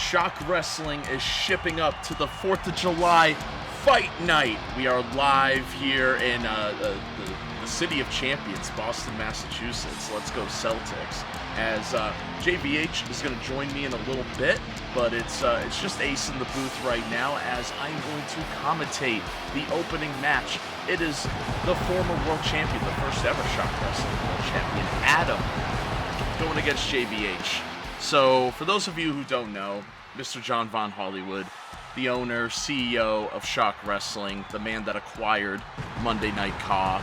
Shock Wrestling is shipping up to the 4th of July Fight Night. We are live here in the City of Champions, Boston, Massachusetts. Let's go Celtics. As JVH is going to join me in a little bit, but it's just Ace in the booth right now as I'm going to commentate the opening match. It is the former world champion, the first ever Shock Wrestling world champion, Adam, going against JVH. So, for those of you who don't know, Mr. John Von Hollywood, the owner, CEO of Shock Wrestling, the man that acquired Monday Night Raw,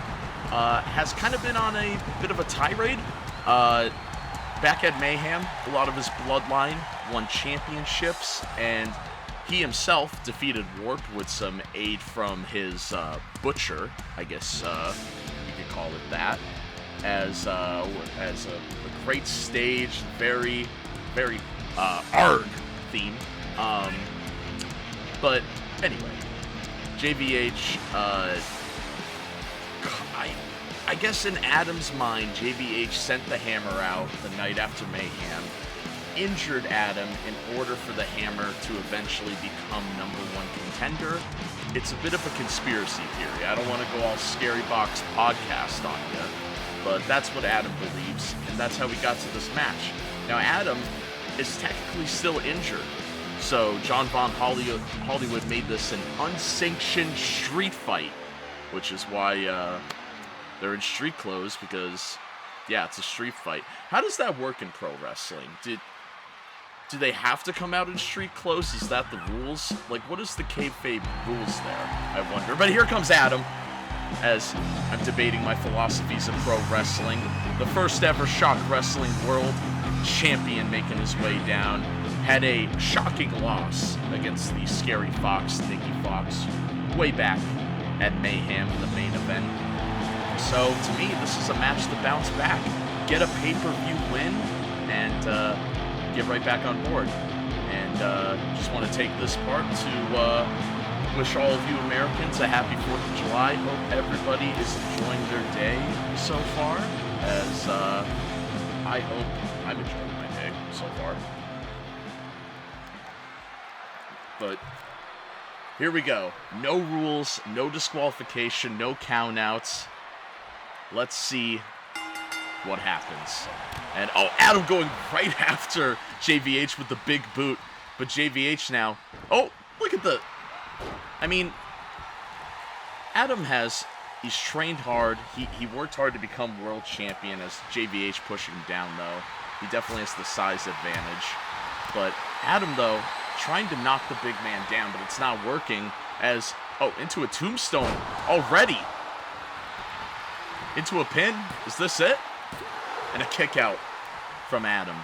has kind of been on a bit of a tirade. Back at Mayhem, a lot of his bloodline won championships, and he himself defeated Warp with some aid from his butcher, I guess you could call it that, as a great stage, very ARG theme. But anyway, JVH, I guess in Adam's mind, JVH sent the Hammer out the night after Mayhem, injured Adam in order for the Hammer to eventually become #1 contender. It's a bit of a conspiracy theory. I don't want to go all Scary Box podcast on you, but that's what Adam believes, and that's how we got to this match. Now, Adam is technically still injured, so John Von Hollywood made this an unsanctioned street fight, which is why they're in street clothes, because, yeah, it's a street fight. How does that work in pro wrestling? Do they have to come out in street clothes? Is that the rules? Like, what is the kayfabe rules there, I wonder? But here comes Adam, as I'm debating my philosophies of pro wrestling. The first ever Shock Wrestling World Champion making his way down. Had a shocking loss against the Scary Fox, Nikki Fox, way back at Mayhem in the main event. So, to me, this is a match to bounce back, get a pay-per-view win, and get right back on board. And just want to take this part to wish all of you Americans a happy 4th of July. Hope everybody is enjoying their day so far, as I hope I'm enjoying my day so far. But here we go. No rules, no disqualification, no countouts. Let's see what happens. And, oh, Adam going right after JVH with the big boot. But JVH now, oh, look at the, I mean, Adam he's trained hard. He worked hard to become world champion, as JVH pushing him down, though. He definitely has the size advantage. But Adam, though, trying to knock the big man down, but it's not working, as, oh, into a tombstone already. Into a pin? Is this it? And a kick out from Adam.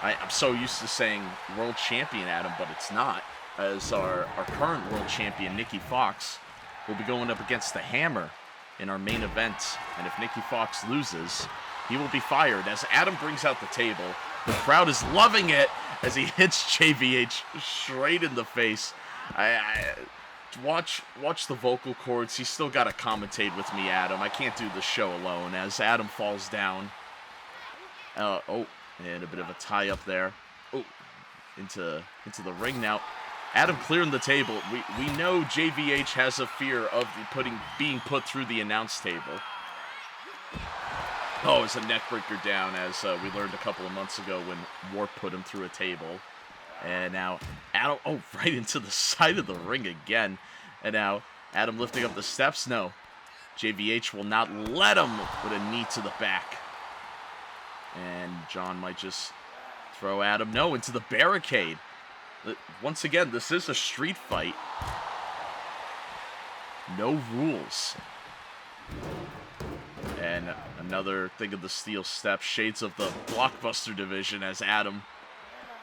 I'm so used to saying world champion Adam, but it's not, as our current world champion, Nikki Fox, will be going up against the Hammer in our main event. And if Nikki Fox loses, he will be fired, as Adam brings out the table. The crowd is loving it as he hits JVH straight in the face. Watch the vocal cords. He's still got to commentate with me, Adam. I can't do the show alone, as Adam falls down. Oh, and a bit of a tie up there. Oh, into the ring now. Adam clearing the table. We know JVH has a fear of being put through the announce table. Oh, it's a neckbreaker down, as we learned a couple of months ago when Warp put him through a table. And now Adam, oh, right into the side of the ring again. And now Adam lifting up the steps. No, JVH will not let him with a knee to the back. And John might just throw Adam, no, into the barricade. Once again, this is a street fight. No rules. And another thing of the steel steps, shades of the Blockbuster division, as Adam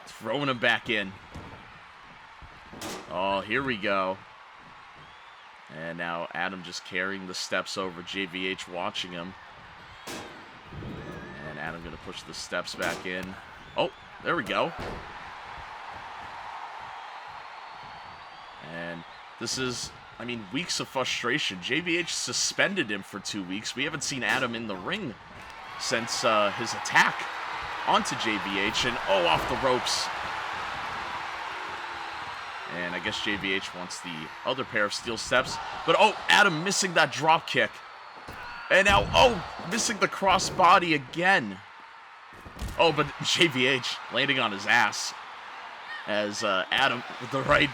throwing him back in. Oh, here we go. And now Adam just carrying the steps over, JVH watching him. And Adam going to push the steps back in. Oh, there we go. And this is, I mean, weeks of frustration. JVH suspended him for 2 weeks. We haven't seen Adam in the ring since his attack onto JVH. And, oh, off the ropes. And I guess JVH wants the other pair of steel steps. But, oh, Adam missing that drop kick. And now, oh, missing the crossbody again. Oh, but JVH landing on his ass as Adam with the right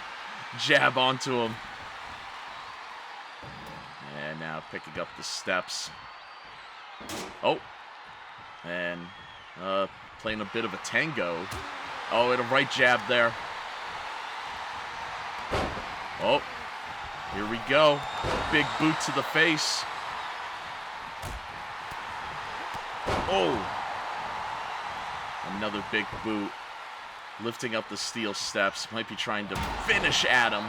jab onto him. And now picking up the steps. Oh, and playing a bit of a tango. Oh, and a right jab there. Oh, here we go. Big boot to the face. Oh, another big boot. Lifting up the steel steps. Might be trying to finish Adam.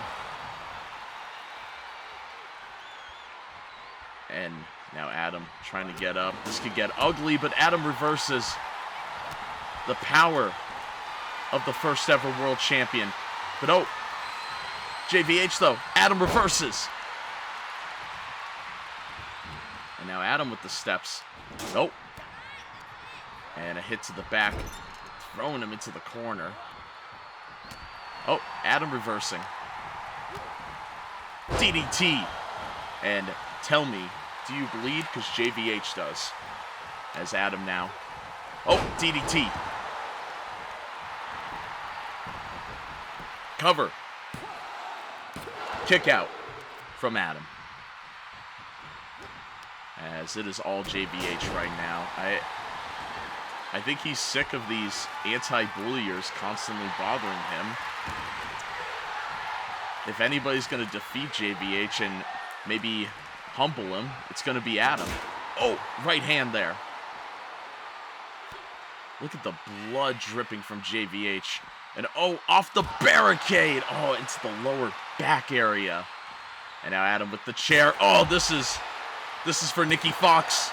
And now Adam trying to get up. This could get ugly, but Adam reverses. The power of the first ever world champion. But oh, JVH though. Adam reverses. And now Adam with the steps. Nope. And a hit to the back. Throwing him into the corner. Oh, Adam reversing. DDT. And tell me, do you bleed? Because JVH does. As Adam now. Oh, DDT. Cover. Kick out from Adam. As it is all JVH right now. I think he's sick of these anti-bulliers constantly bothering him. If anybody's going to defeat JVH and maybe humble him, it's going to be Adam. Oh, right hand there. Look at the blood dripping from JVH. And oh, off the barricade. Oh, into the lower back area. And now Adam with the chair. Oh, this is for Nikki Fox.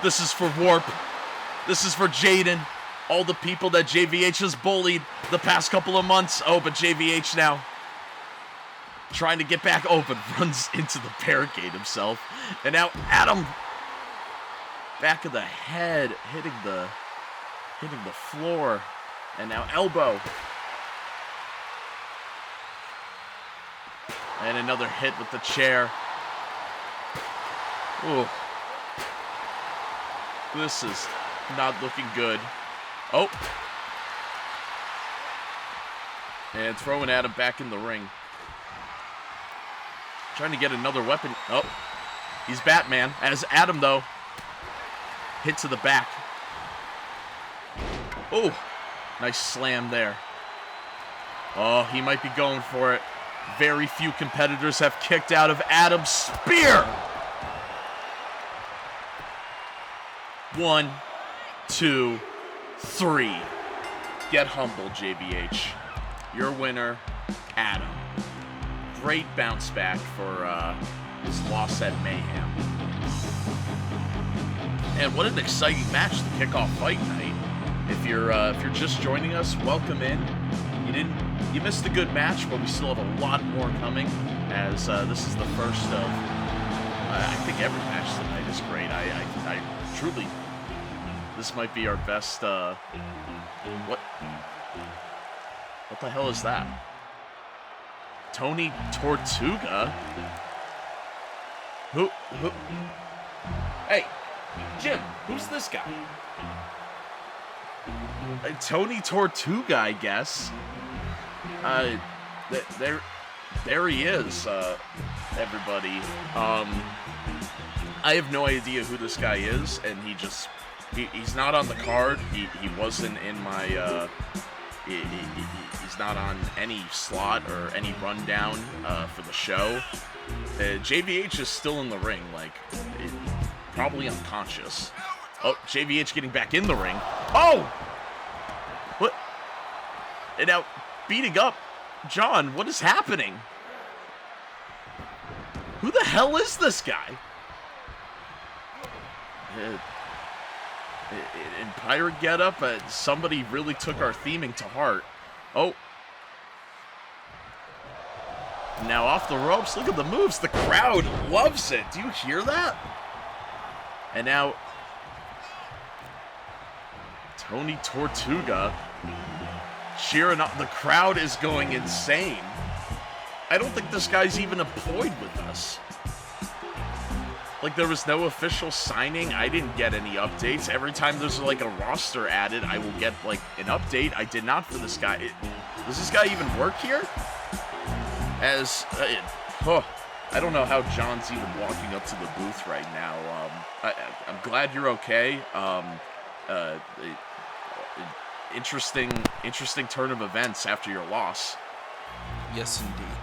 This is for Warp. This is for Jaden. All the people that JVH has bullied the past couple of months. Oh, but JVH now trying to get back open. Runs into the barricade himself. And now Adam. Back of the head. Hitting the floor. And now elbow. And another hit with the chair. Ooh. This is not looking good. Oh. And throwing Adam back in the ring. Trying to get another weapon. Oh. He's Batman. As Adam, though, hit to the back. Oh. Nice slam there. Oh, he might be going for it. Very few competitors have kicked out of Adam's spear. 1, 2, 3. Get humbled, JVH. Your winner, Adam. Great bounce back for his loss at Mayhem. And what an exciting match to kick off Fight Night. If you're just joining us, welcome in. You missed a good match, but we still have a lot more coming. As this is the first of, I think every match tonight is great. I truly. This might be our best, what the hell is that? Tony Tortuga? Who? Hey, Jim, who's this guy? Tony Tortuga, I guess. There he is, everybody. I have no idea who this guy is, and he's not on the card. He wasn't in my, he's not on any slot or any rundown for the show. JVH is still in the ring, probably unconscious. Oh, JVH getting back in the ring. Oh! What? And now, beating up John, what is happening? Who the hell is this guy? In pirate getup, somebody really took our theming to heart. Oh. Now off the ropes, look at the moves. The crowd loves it. Do you hear that? And now Tony Tortuga cheering up. The crowd is going insane. I don't think this guy's even employed with us. Like, there was no official signing. I didn't get any updates. Every time there's, like, a roster added, I will get, like, an update. I did not for this guy. Does this guy even work here? I don't know how John's even walking up to the booth right now. I'm glad you're okay. Interesting turn of events after your loss. Yes, indeed.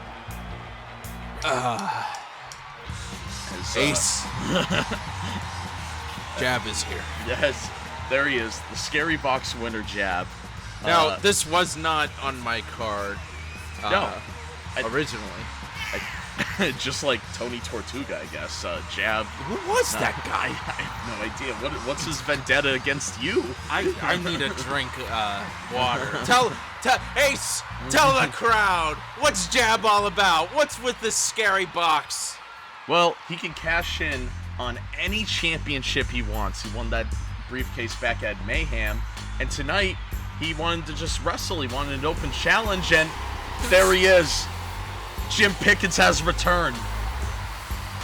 Ace. Jab is here. Yes, there he is. The Scary Box winner, Jab. Now, this was not on my card. No. Originally. Just like Tony Tortuga, I guess. Jab. Who was that guy? I have no idea. What's his vendetta against you? I need a drink, water. Tell Ace, tell the crowd, what's Jab all about? What's with this Scary Box? Well, he can cash in on any championship he wants. He won that briefcase back at Mayhem, and tonight he wanted to just wrestle. He wanted an open challenge, and there he is. Jim Pickens has returned.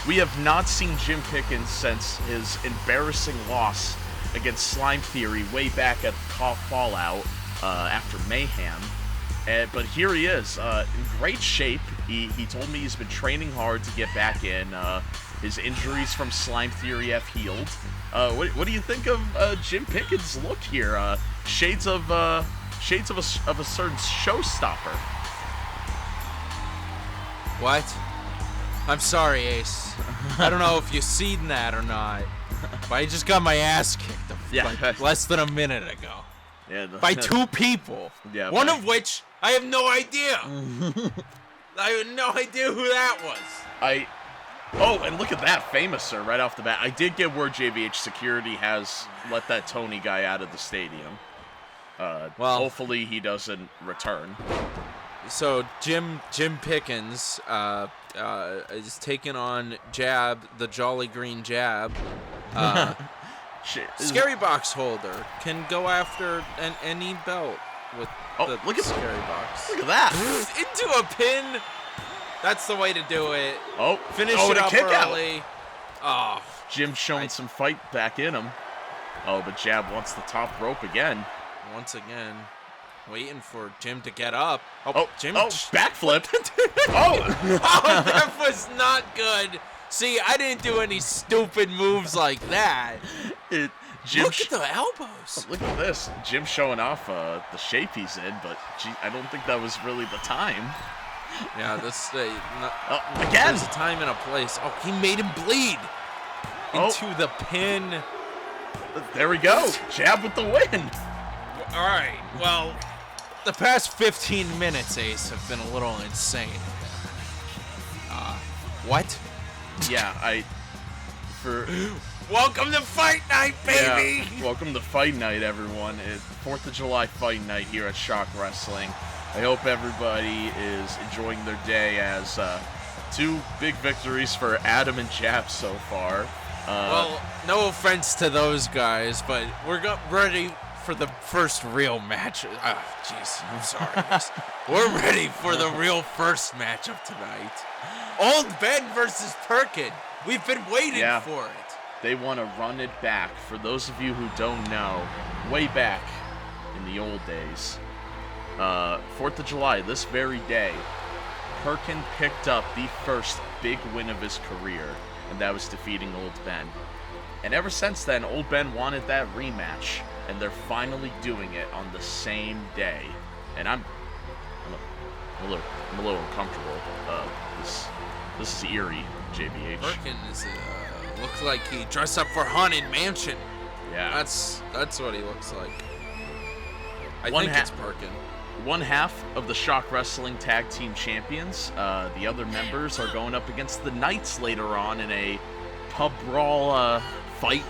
We have not seen Jim Pickens since his embarrassing loss against Slime Theory way back at Fallout after Mayhem. But here he is, in great shape. He told me he's been training hard to get back in. His injuries from Slime Theory have healed. What do you think of Jim Pickens' look here? Shades of a certain showstopper. What? I'm sorry, Ace. I don't know if you've seen that or not, but I just got my ass kicked like less than a minute ago. Yeah, by two people. Yeah, one of which I have no idea. I have no idea who that was. Oh, and look at that, Famouser right off the bat. I did get word JVH security has let that Tony guy out of the stadium. Well, hopefully he doesn't return. So Jim Pickens is taking on Jab, the Jolly Green Jab. Scary Box holder can go after any belt with look at Scary Box. Look at that. Into a pin. That's the way to do it. Finish it up early. Oh, Jim showing some fight back in him. Oh, but Jab wants the top rope again. Once again. Waiting for Jim to get up. Jim! Backflip! That was not good. See, I didn't do any stupid moves like that. Look at the elbows. Look at this. Jim showing off the shape he's in, but I don't think that was really the time. Yeah, this again. There's a time and a place. Oh, he made him bleed into the pin. There we go. Jab with the win. All right. Well, the past 15 minutes, Ace, have been a little insane. What? Yeah, Welcome to Fight Night, baby! Yeah, welcome to Fight Night, everyone. It's 4th of July Fight Night here at ShockWrestling. I hope everybody is enjoying their day as 2 big victories for Adam and Jap so far. Well, no offense to those guys, but we're ready for the first real match. Jeez, I'm sorry. We're ready for the real first match of tonight. Old Ben versus Perkin. We've been waiting for it. They want to run it back. For those of you who don't know, way back in the old days, 4th of July, this very day, Perkin picked up the first big win of his career, and that was defeating Old Ben. And ever since then, Old Ben wanted that rematch, and they're finally doing it on the same day. And I'm a little uncomfortable. This is eerie, JVH. Perkin looks like he dressed up for Haunted Mansion. Yeah, that's what he looks like. I think it's Perkin. One half of the Shock Wrestling Tag Team Champions. The other members are going up against the Knights later on in a pub brawl fight,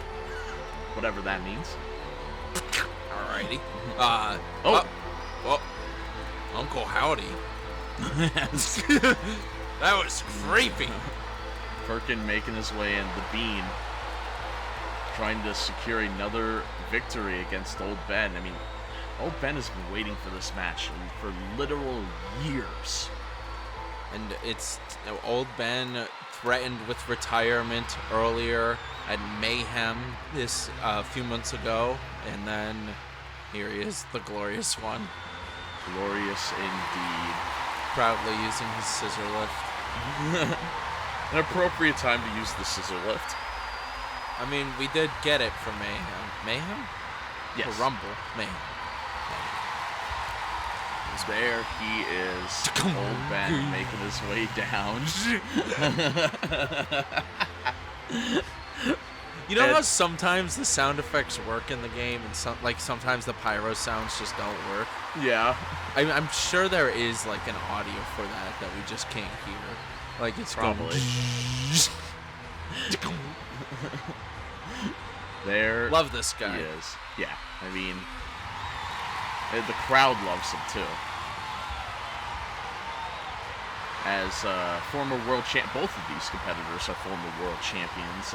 whatever that means. Alrighty. Uncle Howdy. That was creepy. Perkin making his way in, the Bean trying to secure another victory against Old Ben. I mean, Old Ben has been waiting for this match for literal years. And it's old Ben threatened with retirement earlier at Mayhem this few months ago, and then here he is, the glorious one. Glorious indeed. Proudly using his scissor lift. An appropriate time to use the scissor lift. I mean, we did get it from Mayhem. Mayhem? Yes. The Rumble. Mayhem. There he is, old Ben making his way down. You know how sometimes the sound effects work in the game, and sometimes the pyro sounds just don't work? Yeah. I'm sure there is like an audio for that we just can't hear. Like it's probably. There. Love this guy. He is. Yeah. I mean, the crowd loves him too. As former world champ, both of these competitors are former world champions.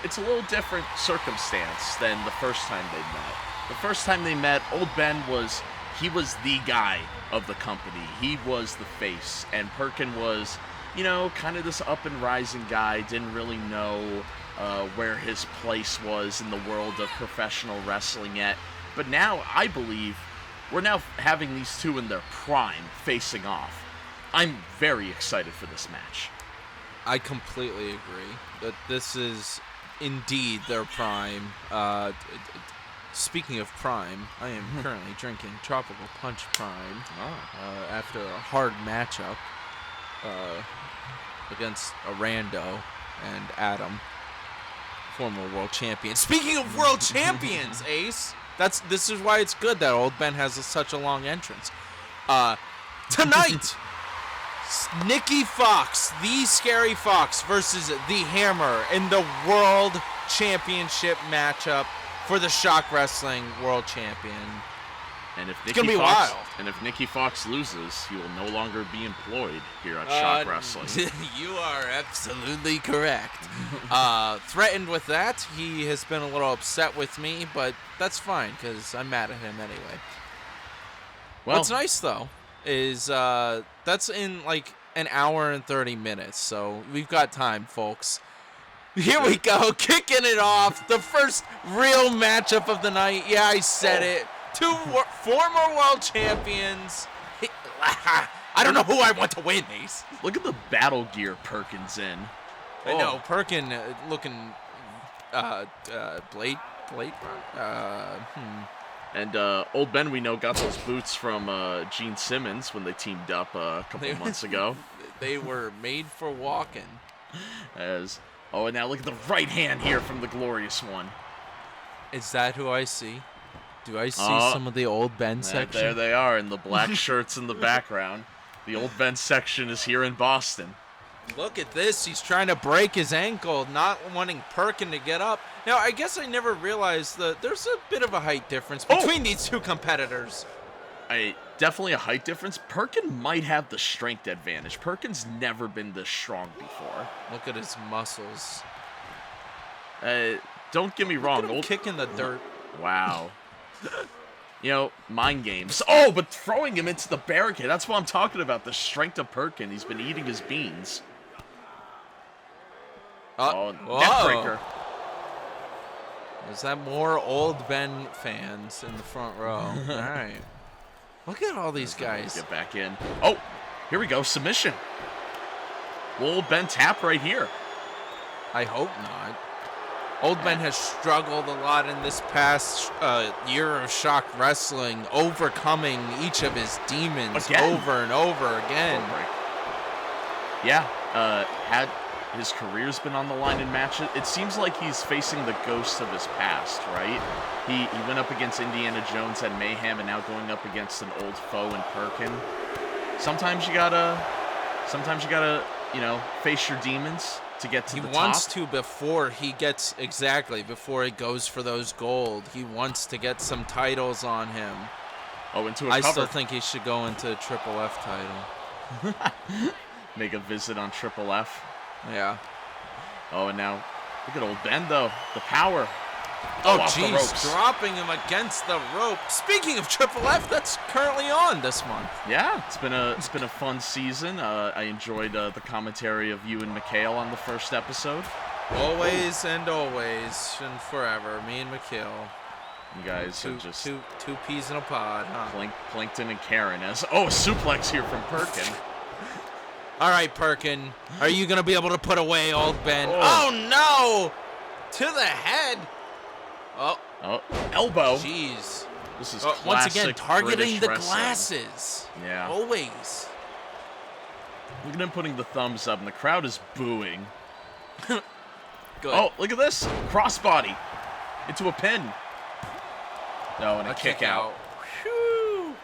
It's a little different circumstance than the first time they met. The first time they met, old Ben was the guy of the company. He was the face, and Perkin was, kind of this up and rising guy. Didn't really know where his place was in the world of professional wrestling yet. But now, I believe, we're now having these two in their prime facing off. I'm very excited for this match. I completely agree that this is indeed their prime. Speaking of prime, I am currently drinking Tropical Punch Prime after a hard matchup against a rando and Adam, former world champion. Speaking of world champions, Ace, this is why it's good that old Ben has such a long entrance. Tonight, Nikki Fox, the Scary Fox, versus the Hammer in the World Championship matchup for the ShockWrestling World Champion. And if it's gonna be wild. And if Nikki Fox loses, he will no longer be employed here at ShockWrestling. You are absolutely correct. Threatened with that, he has been a little upset with me, but that's fine because I'm mad at him anyway. Well, what's nice though is that's in like an hour and 30 minutes, so we've got time, folks. Here we go, kicking it off. The first real matchup of the night. Yeah, I said it. Two former world champions. I don't know who I want to win these. Look at the battle gear Perkin's in. I know, Perkin looking Blade. And old Ben, we know, got those boots from Gene Simmons when they teamed up a couple months ago. They were made for walking. And now look at the right hand here from the Glorious One. Is that who I see? Do I see some of the old Ben section? There they are in the black shirts in the background. The old Ben section is here in Boston. Look at this. He's trying to break his ankle, not wanting Perkin to get up. Now, I guess I never realized that there's a bit of a height difference between these two competitors. Definitely a height difference. Perkin might have the strength advantage. Perkin's never been this strong before. Look at his muscles. Don't get me wrong. Look at him kicking the dirt. Wow. Mind games. Oh, but throwing him into the barricade. That's what I'm talking about. The strength of Perkin. He's been eating his beans. Neckbreaker. Is that more old Ben fans in the front row? All right. Look at all these guys. Get back in. Oh, here we go. Submission. Will old Ben tap right here? I hope not. Old Ben has struggled a lot in this past year of ShockWrestling, overcoming each of his demons over and over again. Yeah, had his career's been on the line in matches. It seems like he's facing the ghost of his past, right? He went up against Indiana Jones at Mayhem, and now going up against an old foe in Perkin. Sometimes you gotta, face your demons to get to the top. He wants to before he goes for those gold. He wants to get some titles on him. Oh, into a cover. I still think he should go into a Triple F title. Make a visit on Triple F. Yeah. Oh, and now look at old Ben though. The power. Oh, off the jeez, ropes. dropping him against the rope. Speaking of Triple F, that's currently on this month. Yeah, it's been a fun season. I enjoyed the commentary of you and Mikhail on the first episode. Always and always and forever, me and Mikhail. You guys are just two peas in a pod, huh? Plankton and Karen as suplex here from Perkin. All right, Perkin, are you gonna be able to put away Old Ben? Oh no! To the head. Oh, elbow. Jeez. This is once again targeting British the wrestling. glasses. Yeah. Always. Look at him putting the thumbs up, and the crowd is booing. Good. Oh, look at this crossbody into a pin. No, and a kick out. Whew.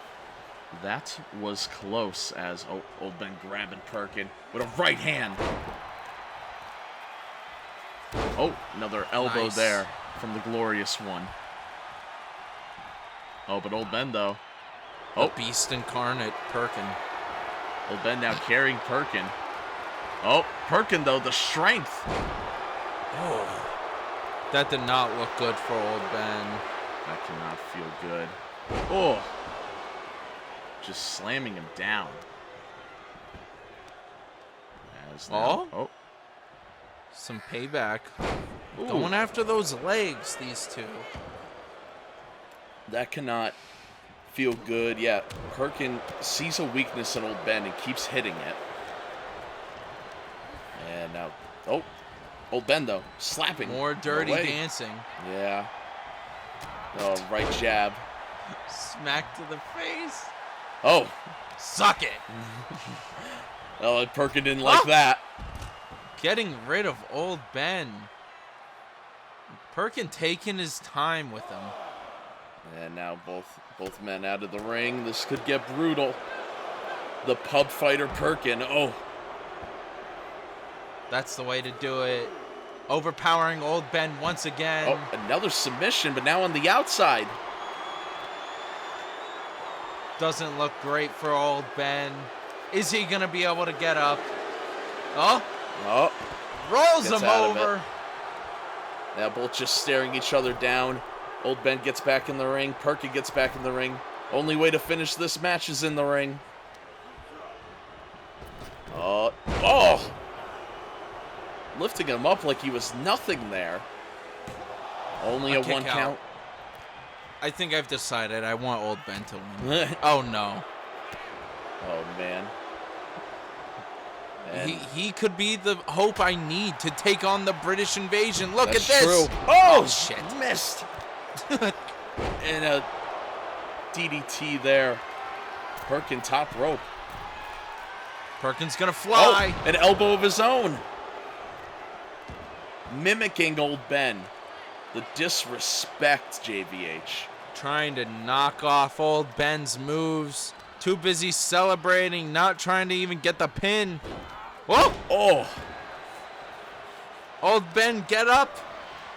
That was close as Old Ben grabbing Perkin with a right hand. Oh, another elbow there from the Glorious One. Oh, but Old Ben, though. The beast incarnate, Perkin. Old Ben now carrying Perkin. Oh, Perkin, though, the strength. Oh. That did not look good for Old Ben. That cannot feel good. Oh. Just slamming him down. As now, Some payback. Ooh. Going after those legs, these two. That cannot feel good. Yeah, Perkin sees a weakness in Old Ben and keeps hitting it. And now, Old Ben, though, slapping. More dirty away. dancing. Yeah. Oh, right jab. Smack to the face. Oh. Suck it. Oh, Perkin didn't like that. Getting rid of Old Ben. Perkin taking his time with him. And now both men out of the ring. This could get brutal. The pub fighter Perkin. Oh. That's the way to do it. Overpowering Old Ben once again. Oh, another submission, but now on the outside. Doesn't look great for Old Ben. Is he going to be able to get up? Oh. Rolls him over. Now both just staring each other down. Old Ben gets back in the ring. Perkin gets back in the ring. Only way to finish this match is in the ring. Lifting him up like he was nothing there. Only a one count. I think I've decided I want Old Ben to win. Oh, no. Oh, man. He could be the hope I need to take on the British invasion. Look at this. True. Oh, shit. Missed. And a DDT there. Perkin top rope. Perkin's going to fly. Oh, an elbow of his own. Mimicking Old Ben. The disrespect, JVH. Trying to knock off Old Ben's moves. Too busy celebrating, not trying to even get the pin. Whoa! Oh. Old Ben, get up.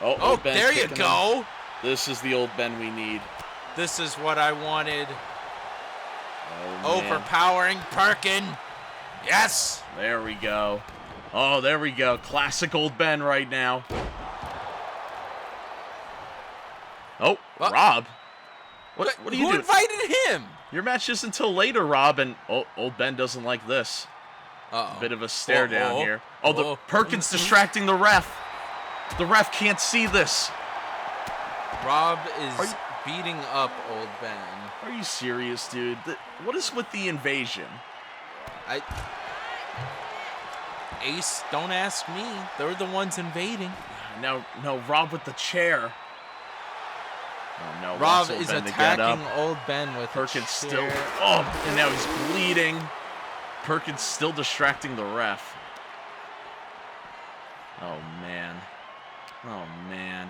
Oh, Ben there you go. Him. This is the Old Ben we need. This is what I wanted. Oh, overpowering Perkin. Yes. There we go. Oh, there we go. Classic Old Ben right now. Oh, Rob. What are you doing? Who invited him? Your match isn't until later, Rob, and Old Ben doesn't like this. Uh-oh. A bit of a stare down here. Oh, Perkin's distracting the ref. The ref can't see this. Rob is beating up Old Ben. Are you serious, dude? What is with the invasion? Ace, don't ask me. They're the ones invading. No, Rob with the chair. Oh, no. Rob is attacking Old Ben with Perkins a still. chair. Oh, and now he's bleeding. Perkins still distracting the ref. Oh, man. Oh, man.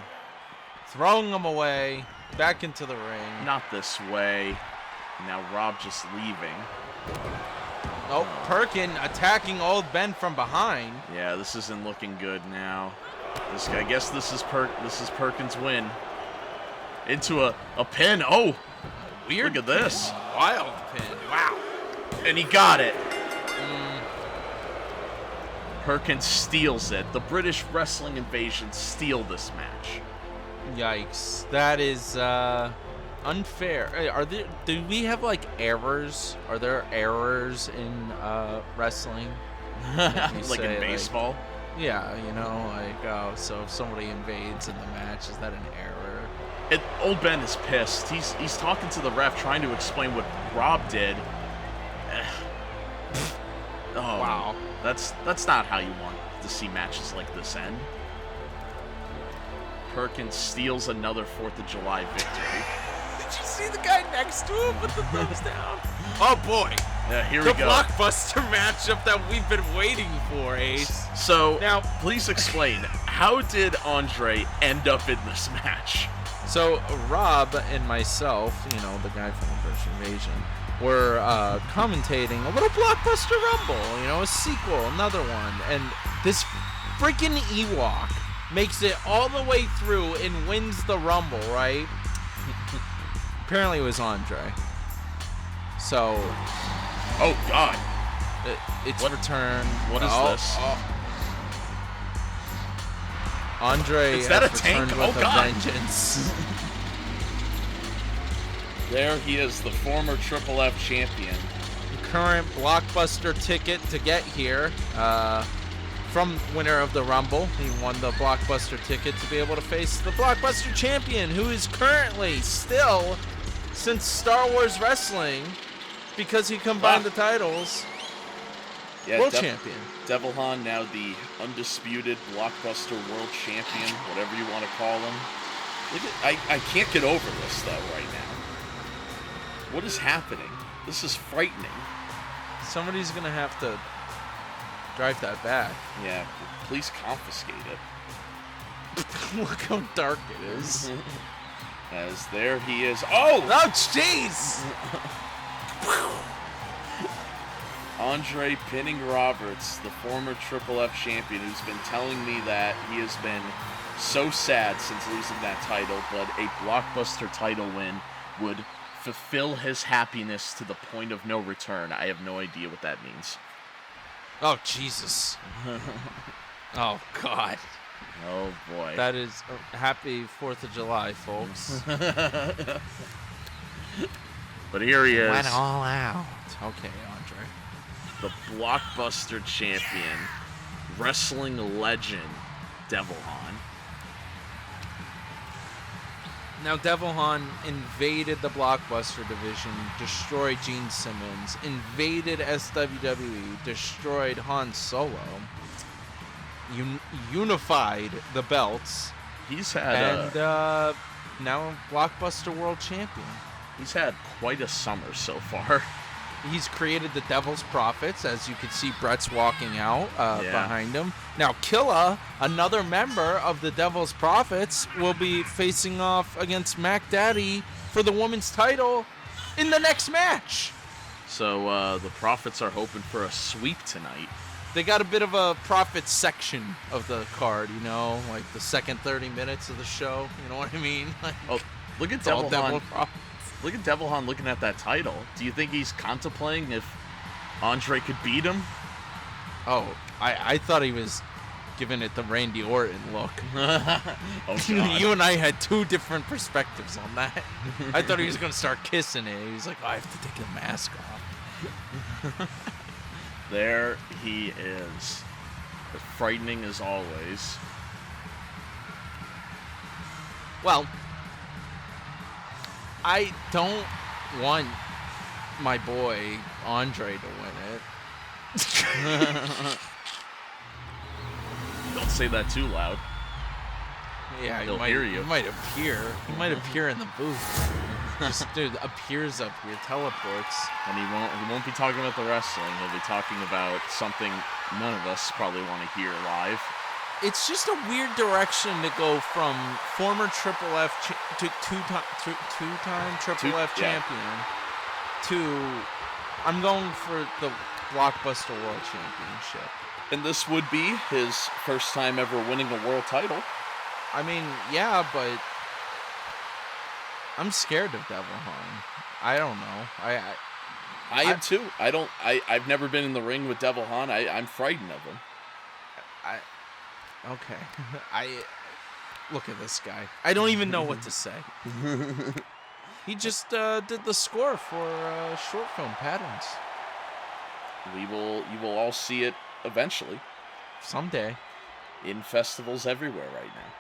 Throwing him away. Back into the ring. Not this way. Now Rob just leaving. Oh, Perkin attacking Old Ben from behind. Yeah, this isn't looking good now. I guess this is Perkins' win. Into a pin. Oh, weird. Look at this. Wild pin. Wow. And he got it. Perkins steals it. The British Wrestling Invasion steal this match. Yikes. That is unfair. Do we have like errors? Are there errors in wrestling? Like in baseball? Yeah, so if somebody invades in the match, is that an error? Old Ben is pissed. He's talking to the ref, trying to explain what Rob did. Oh, wow. That's not how you want to see matches like this end. Perkins steals another 4th of July victory. Did you see the guy next to him with the thumbs down? Oh boy. Yeah, here we go. The blockbuster matchup that we've been waiting for, Ace. So, now, please explain, how did Andre end up in this match? So, Rob and myself, the guy from First Invasion, were commentating a little Blockbuster Rumble, a sequel, another one. And this freaking Ewok makes it all the way through and wins the Rumble, right? Apparently it was Andre. So... Oh, God. It's returned. What is this? Andre is that has a tank? returned with Oh, God. a vengeance. There he is, the former Triple F champion. Current Blockbuster ticket to get here. From winner of the Rumble. He won the Blockbuster ticket to be able to face the Blockbuster champion, who is currently still, since Star Wars Wrestling, because he combined the titles, world champion. Devil Han now the undisputed Blockbuster world champion, whatever you want to call him. I can't get over this, though, right now. What is happening? This is frightening. Somebody's going to have to drive that back. Yeah, please confiscate it. Look how dark it is. As there he is. Oh! Oh, jeez! Andre pinning Roberts, the former Triple F champion, who's been telling me that he has been so sad since losing that title, but a Blockbuster title win would fulfill his happiness to the point of no return. I have no idea what that means. Oh, Jesus. Oh, God. Oh, boy. That is happy 4th of July, folks. But here he is. Went all out. Okay, Andre. The Blockbuster champion, wrestling legend, Devil Han. Now, Devil Han invaded the Blockbuster division, destroyed Gene Simmons, invaded SWWE, destroyed Han Solo, unified the belts. He's had now Blockbuster World Champion. He's had quite a summer so far. He's created the Devil's Prophets, as you can see Brett's walking out behind him. Now, Killa, another member of the Devil's Prophets, will be facing off against Mac Daddy for the women's title in the next match. So the Prophets are hoping for a sweep tonight. They got a bit of a Prophets section of the card, like the second 30 minutes of the show. You know what I mean? Look at Devil Han. Look at Devil Han looking at that title. Do you think he's contemplating if Andre could beat him? Oh, I thought he was giving it the Randy Orton look. Oh, God. You and I had two different perspectives on that. I thought he was going to start kissing it. He was like, I have to take the mask off. There he is. Frightening as always. Well, I don't want my boy Andre to win it. Don't say that too loud. Yeah, he'll hear you. He might appear. He might appear in the booth. Just dude appears up here, teleports, and he won't be talking about the wrestling. He'll be talking about something none of us probably want to hear live. It's just a weird direction to go from former Triple F to two-time Triple F champion to I'm going for the Blockbuster World Championship. And this would be his first time ever winning a world title. I mean, yeah, but I'm scared of Devil Han. I don't know. I am too. I've never been in the ring with Devil Han. I'm frightened of him. Okay. Look at this guy. I don't even know what to say. He just did the score for short film Patterns. You will all see it eventually. Someday. In festivals everywhere right now.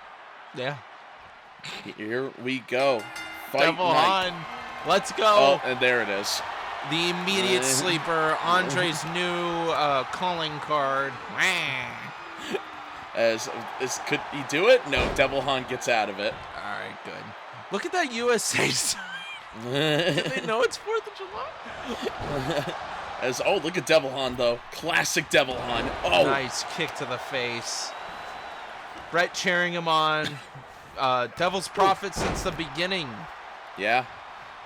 Yeah. Here we go. Fight Devil night. Han. Let's go. Oh, and there it is. The immediate sleeper. Andre's new calling card. Could he do it? No, Devil Han gets out of it. All right, good. Look at that USA sign. Do they know it's 4th of July? Look at Devil Han though. Classic Devil Han. Oh, nice kick to the face. Brett cheering him on. Devil's Prophet since the beginning. Yeah.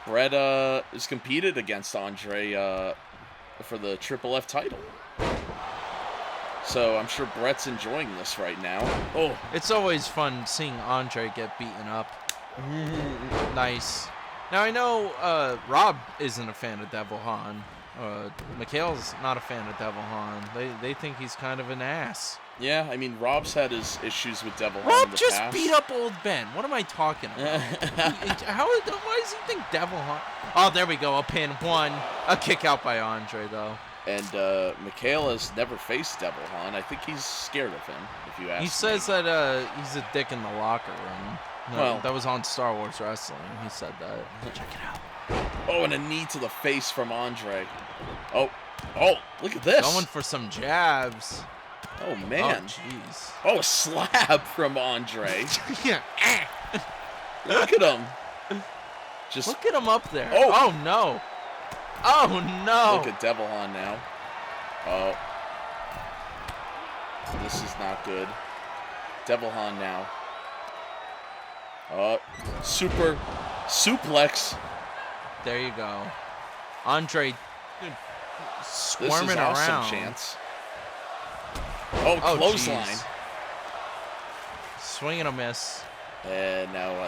Brett has competed against Andre for the Triple F title. So I'm sure Brett's enjoying this right now. Oh, it's always fun seeing Andre get beaten up. Nice. Now I know Rob isn't a fan of Devil Han. Mikhail's not a fan of Devil Han. They think he's kind of an ass. Yeah, I mean Rob's had his issues with Devil Han Rob in the just past. beat up old Ben. What am I talking about? Why does he think Devil Han? Oh, there we go. A pin. One. A kick out by Andre though. And Mikhail has never faced Devil Han. I think he's scared of him, if you ask me. He says that he's a dick in the locker room. No, Well, that was on Star Wars Wrestling. He said that. Check it out. Oh, and a knee to the face from Andre. Oh, look at this. Going for some jabs. Oh, man. Oh, jeez. Oh, a slap from Andre. Yeah. Look at him. Just Look at him up there. Oh. Oh, no. Oh, no. Look at Devil Han now. Oh. This is not good. Devil Han now. Super suplex. There you go. Andre squirming This is around. awesome chance. Oh, clothesline. Geez. Swing and a miss. And now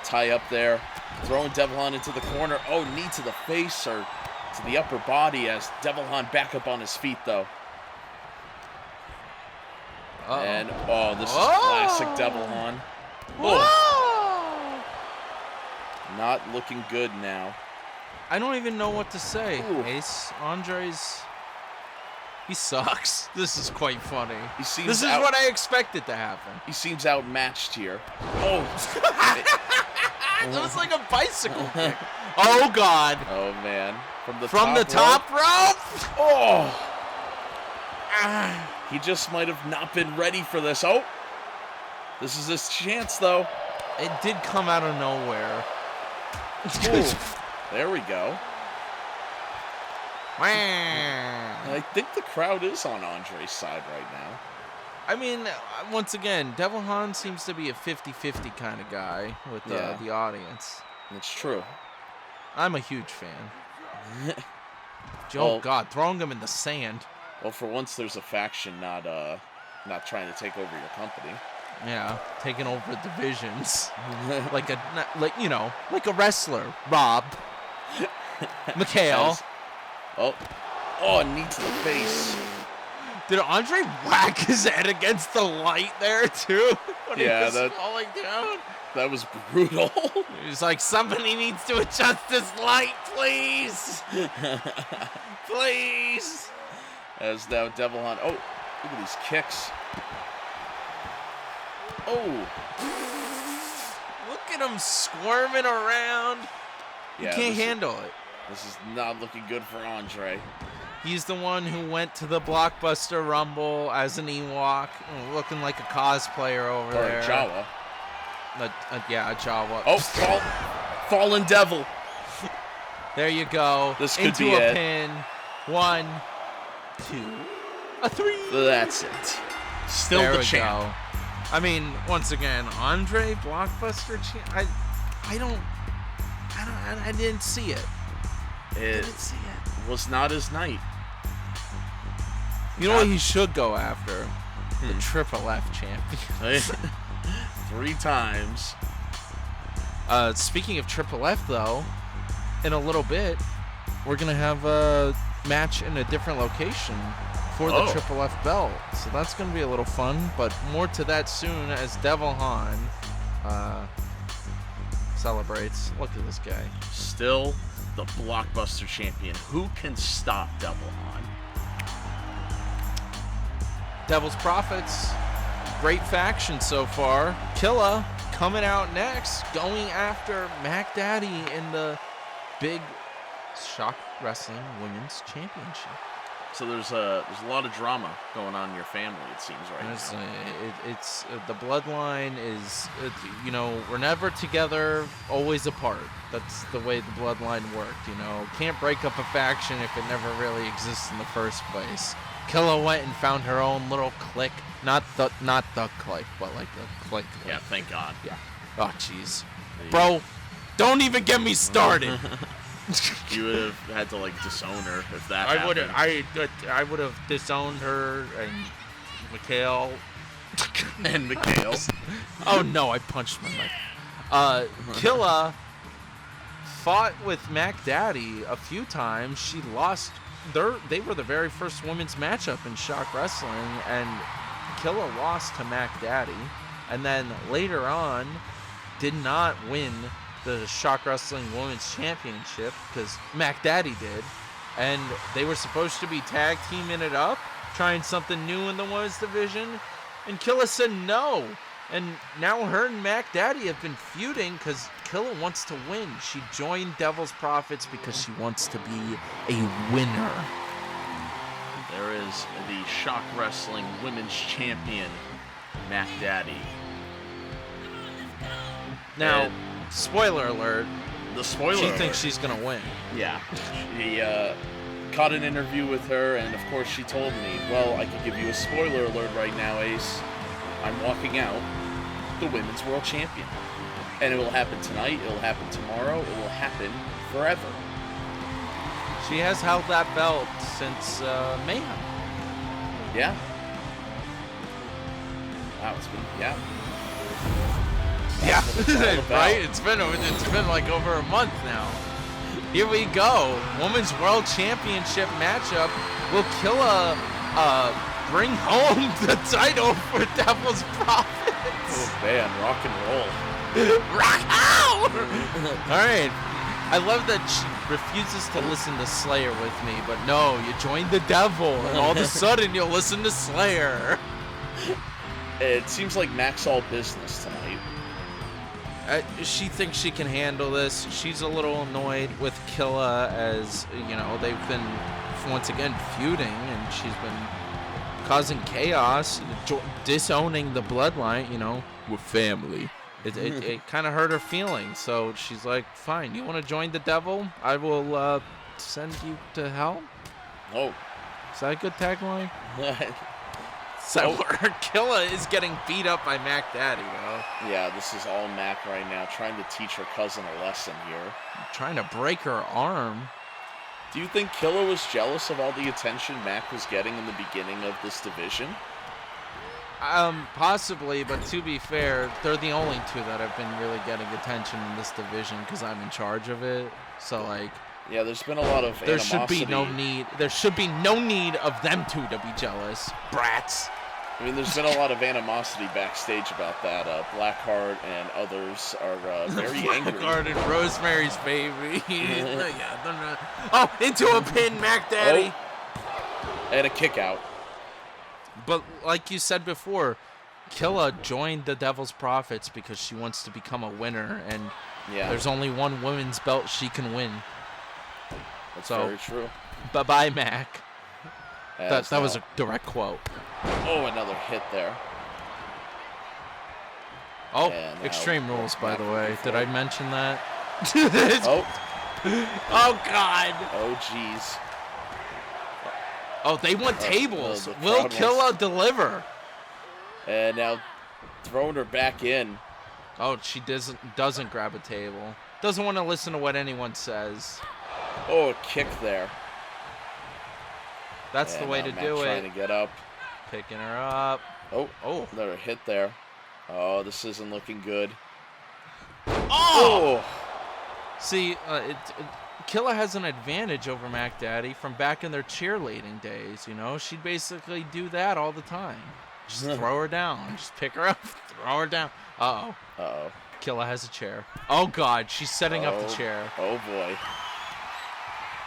tie up there. Throwing Devil Han into the corner. Oh, knee to the face or to the upper body as Devil Han back up on his feet, though. Uh-oh. And, this is classic Devil Han. Whoa! Not looking good now. I don't even know what to say. Ooh. Ace, he sucks. This is quite funny. This is what I expected to happen. He seems outmatched here. Oh. It was like a bicycle kick. Oh, God. Oh, man. From the top rope? Oh. He just might have not been ready for this. Oh. This is his chance, though. It did come out of nowhere. There we go. I think the crowd is on Andre's side right now. I mean, once again, Devil Han seems to be a 50-50 kind of guy with the audience. It's true. I'm a huge fan. God, throwing him in the sand. Well, for once, there's a faction not trying to take over your company. Yeah, taking over divisions, like a wrestler. Rob, Mikhail. Knee to the face. Did Andre whack his head against the light there too? When he was falling down. That was brutal. He's like, somebody needs to adjust this light, please, please. As now Devil Han. Oh, look at these kicks. Oh. Look at him squirming around. Yeah, he can't handle it. This is not looking good for Andre. He's the one who went to the Blockbuster Rumble as an Ewok, looking like a cosplayer over there. Or a Jawa. A Jawa. Oh, Fallen Devil. There you go. This could into be a it. pin. 1, 2, a 3. That's it. Still there the we champ. Go. I mean, once again, Andre Blockbuster champ. I didn't see it. It was not his night. You know what he should go after? The Triple F champion. 3 times. Speaking of Triple F, though, in a little bit, we're going to have a match in a different location for the Triple F belt. So that's going to be a little fun, but more to that soon as Devil Han celebrates. Look at this guy. Still the blockbuster champion. Who can stop Devil on? Devil's Prophets, great faction so far. Killa coming out next, going after Mac Daddy in the big Shock Wrestling Women's Championship. So there's a lot of drama going on in your family, it seems, right now. It's the bloodline is, we're never together, always apart. That's the way the bloodline worked, Can't break up a faction if it never really exists in the first place. Killa went and found her own little clique. Not the clique, but like the clique. Yeah, thank God. Yeah. Oh, jeez. Bro, don't even get me started. You would have had to disown her if that happened. I would have disowned her and Mikhail. And Mikhail. Oh no, I punched my mic. Killa fought with Mac Daddy a few times. She lost. They were the very first women's matchup in Shock Wrestling, and Killa lost to Mac Daddy, and then later on did not win the Shock Wrestling Women's Championship because Mac Daddy did, and they were supposed to be tag teaming it up, trying something new in the women's division, and Killa said no. And now her and Mac Daddy have been feuding because Killa wants to win. She joined Devil's Prophets because she wants to be a winner. There is the Shock Wrestling Women's Champion, Mac Daddy. Now, spoiler alert. The spoiler She alert. thinks she's going to win. Yeah. She caught an interview with her, and of course she told me, well, I could give you a spoiler alert right now, Ace. I'm walking out the Women's World Champion. And it will happen tonight, it will happen tomorrow, it will happen forever. She has held that belt since Mayhem. Yeah. Wow, it's been, yeah. Yeah, That's what it's all about. right? It's been like over a month now. Here we go. Women's World Championship matchup. Will Killa bring home the title for Devil's Prophets? Oh man, rock and roll. Rock out! All right. I love that she refuses to listen to Slayer with me, but no, you joined the Devil, and all of a sudden you'll listen to Slayer. It seems like Mac's all business tonight. She thinks she can handle this. She's a little annoyed with Killa as, they've been, once again, feuding, and she's been causing chaos, disowning the bloodline, with family. It kind of hurt her feelings, so she's like, fine, you want to join the Devil? I will send you to hell? Oh. Is that a good tagline? So Killa is getting beat up by Mac Daddy, though. Yeah, this is all Mac right now, trying to teach her cousin a lesson here. Trying to break her arm. Do you think Killa was jealous of all the attention Mac was getting in the beginning of this division? Possibly, but to be fair, they're the only two that have been really getting attention in this division because I'm in charge of it. So, yeah, there's been a lot of there animosity. There should be no need of them two to be jealous. Brats. I mean, there's been a lot of animosity backstage about that. Blackheart and others are very angry. Blackheart and Rosemary's Baby. Yeah, they're not. Oh, into a pin, Mac Daddy. Oh. And a kick out. But like you said before, Killa joined the Devil's Prophets because she wants to become a winner, and there's only one women's belt she can win. That's very true. Bye-bye, Mac. That was a direct quote. Oh, another hit there. Oh, Extreme Rules, by the way. Did I mention that? Oh, God. Oh, jeez. Oh, they want tables. Will Killa deliver? And now throwing her back in. Oh, she doesn't grab a table. Doesn't want to listen to what anyone says. Oh, a kick there. That's the way to do it. Trying to get up. Picking her up. Oh, another hit there. Oh, this isn't looking good. Oh! See, Killa has an advantage over Mac Daddy from back in their cheerleading days, She'd basically do that all the time. Just throw her down. Just pick her up. Throw her down. Uh-oh. Uh-oh. Killa has a chair. Oh, God. She's setting up the chair. Oh, boy.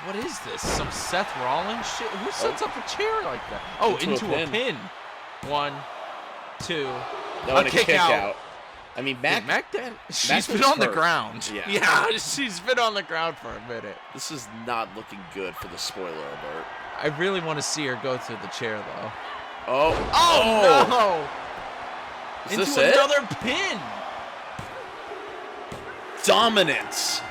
What is this? Some Seth Rollins shit? Who sets up a chair like that? Oh, into a pin. 1, 2. No, and a kick out. I mean, Mac she's been on the ground. Yeah. She's been on the ground for a minute. This is not looking good for the spoiler alert. I really want to see her go through the chair, though. Oh, no! Is Into this it? another pin. Dominance.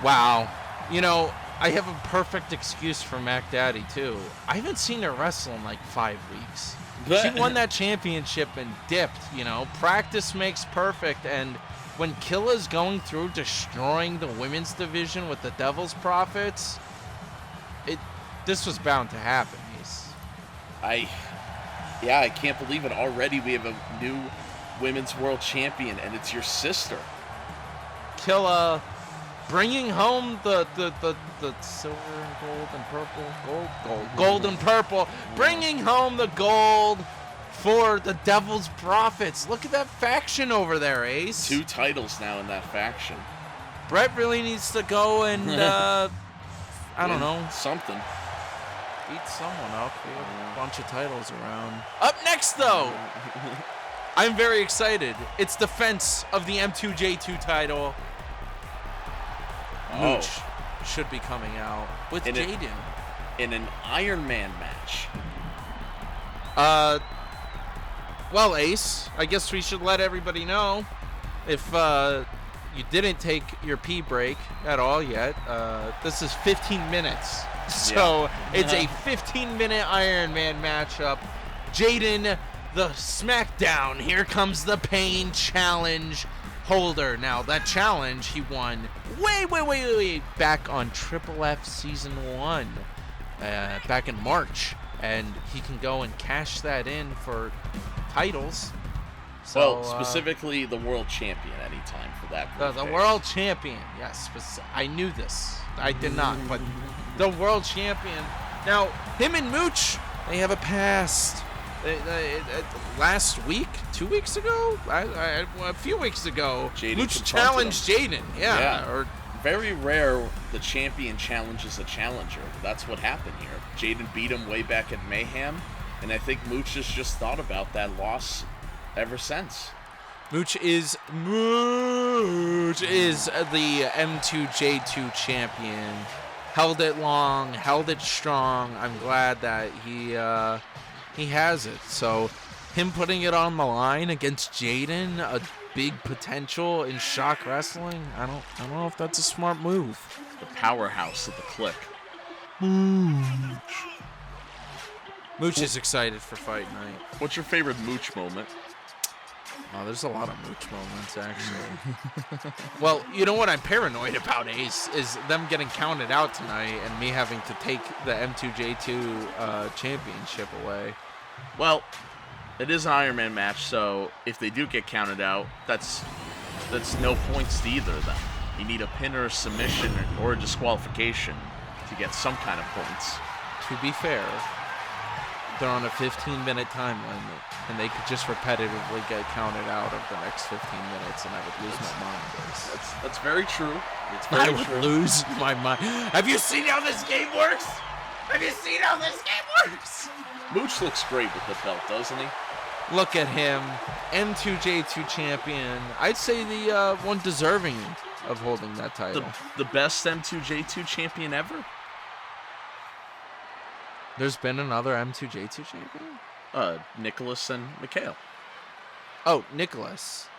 Wow. You know, I have a perfect excuse for Mac Daddy, too. I haven't seen her wrestle in like 5 weeks. She won that championship and dipped, you know. Practice makes perfect, and when Killa's going through destroying the women's division with the Devil's Prophets, this was bound to happen. I can't believe it. Already we have a new women's world champion, and it's your sister. Killa bringing home the silver and gold and purple, gold and purple, bringing home the gold for the Devil's Prophets. Look at that faction over there, Ace. 2 titles now in that faction. Brett really needs to go and I don't know, something. Beat someone up. We have a bunch of titles around. Up next, though, I'm very excited. It's defense of the M2J2 title. Mooch should be coming out with Jaden. In an Iron Man match. Well, Ace, I guess we should let everybody know if you didn't take your pee break at all yet. This is 15 minutes. So it's a 15-minute Iron Man matchup. Jaden, the SmackDown. Here comes the Pain Challenge holder. Now, that challenge he won way back on Triple F Season 1, back in March. And he can go and cash that in for titles. So, specifically the world champion anytime for that. The world champion, yes. I knew this. I did not, but the world champion. Now, him and Mooch, they have a past. Last week, 2 weeks ago, a few weeks ago, Mooch challenged Jaden. Yeah. Very rare the champion challenges a challenger. That's what happened here. Jaden beat him way back at Mayhem, and I think Mooch has just thought about that loss ever since. Mooch is the M2J2 champion. Held it long, held it strong. I'm glad that he has it. So him putting it on the line against Jaden, a big potential in ShockWrestling. I don't know if that's a smart move. The powerhouse of the Click. Mooch is excited for fight night. What's your favorite Mooch moment? Oh, there's a lot of Mooch moments, actually. Well, you know what I'm paranoid about, Ace, is them getting counted out tonight and me having to take the M2J2 championship away. Well, it is an Iron Man match, so if they do get counted out, that's no points to either of them. You need a pin or a submission or a disqualification to get some kind of points. To be fair, they're on a 15-minute time limit, and they could just repetitively get counted out of the next 15 minutes, and I would lose my mind. That's very true. It's very true. I would lose my mind. Have you seen how this game works? Mooch looks great with the belt, doesn't he? Look at him, M2J2 champion. I'd say the one deserving of holding that title. The best M2J2 champion ever? There's been another M2J2 champion? Nicholas and Mikhail. Oh, Nicholas.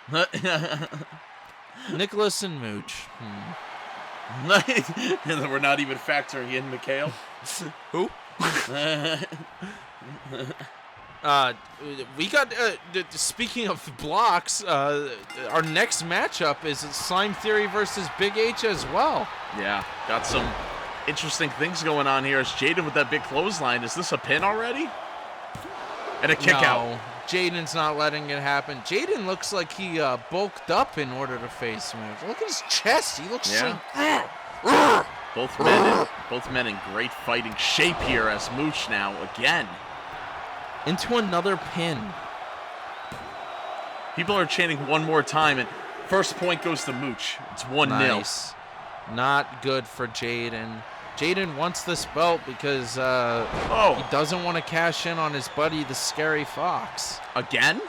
Nicholas and Mooch. And we're not even factoring in Mikhail? Who? We got, speaking of blocks, our next matchup is Slime Theory versus Big H as well. Yeah, got some interesting things going on here. Is Jaden with that big clothesline? Is this a pin already? And a kick out. No, Jaden's not letting it happen. Jaden looks like he bulked up in order to face Mooch. Look at his chest. He looks like... Both men in great fighting shape here as Mooch now again. Into another pin. People are chanting one more time, and first point goes to Mooch. It's 1-0. Nice. Not good for Jaden. Jaden wants this belt because he doesn't want to cash in on his buddy, the Scary Fox. Again?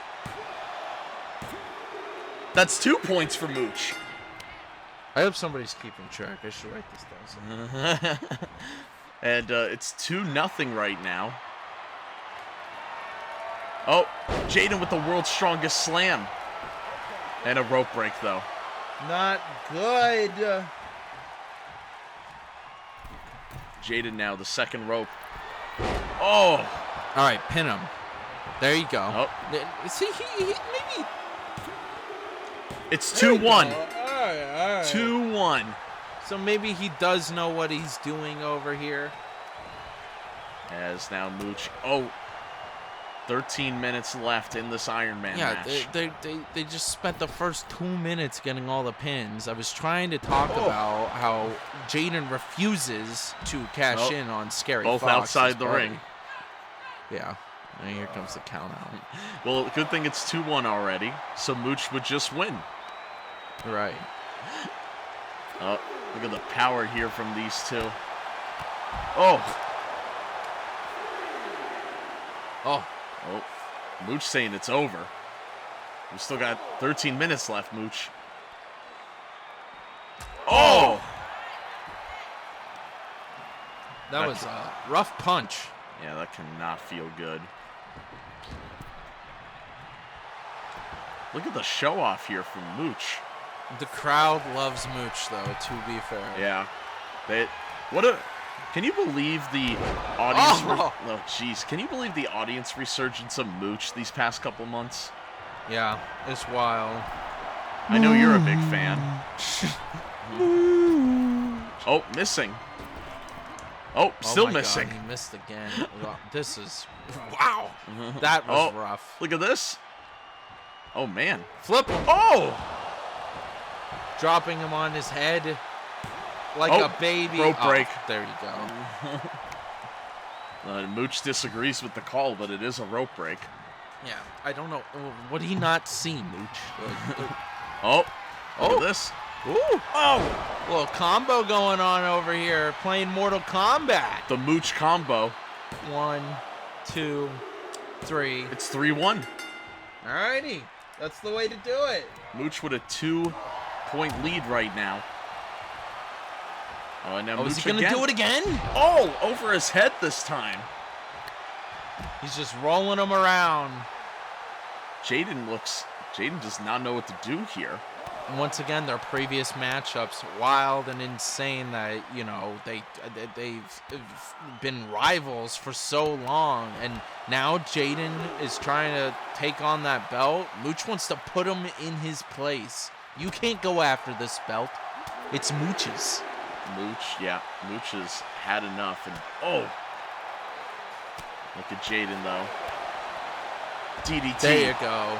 That's 2 points for Mooch. I hope somebody's keeping track. I should write this down. And it's 2-0 right now. Oh, Jaden with the world's strongest slam. And a rope break, though. Not good. Jaden now, the second rope. Oh! All right, pin him. There you go. Oh. See, he maybe... It's 2-1. All right. 2-1. So maybe he does know what he's doing over here. As now Mooch... 13 minutes left in this Iron Man match. They just spent the first 2 minutes getting all the pins. I was trying to talk about how Jaden refuses to cash in on Scary Fox. Both outside the ring. Yeah. And here comes the count out. Well, good thing it's 2-1 already, so Mooch would just win. Right. Oh, look at the power here from these two. Oh, Mooch saying it's over. We still got 13 minutes left, Mooch. Oh! That was a rough punch. Yeah, that cannot feel good. Look at the show off here from Mooch. The crowd loves Mooch, though, to be fair. Yeah. Can you believe the audience? Oh, jeez. Can you believe the audience resurgence of Mooch these past couple months? Yeah, it's wild. I know you're a big fan. Oh, missing. Oh, still missing. God, he missed again. This is wow. That was rough. Look at this. Oh man. Flip him. Oh! Dropping him on his head. Like a baby. Rope break. There you go. Mooch disagrees with the call, but it is a rope break. Yeah, I don't know. Would he not see Mooch? Look at this. Ooh. Oh! Little combo going on over here. Playing Mortal Kombat. The Mooch combo. 1, 2, 3. It's 3-1. Alrighty. That's the way to do it. Mooch with a 2-point lead right now. Oh, and now Mooch is he going to do it again? Oh, over his head this time. He's just rolling him around. Jaden does not know what to do here. And once again, their previous matchups, wild and insane that, they've been rivals for so long. And now Jaden is trying to take on that belt. Mooch wants to put him in his place. You can't go after this belt. It's Mooch's. Mooch has had enough. And look at Jaden though. DDT. There you go.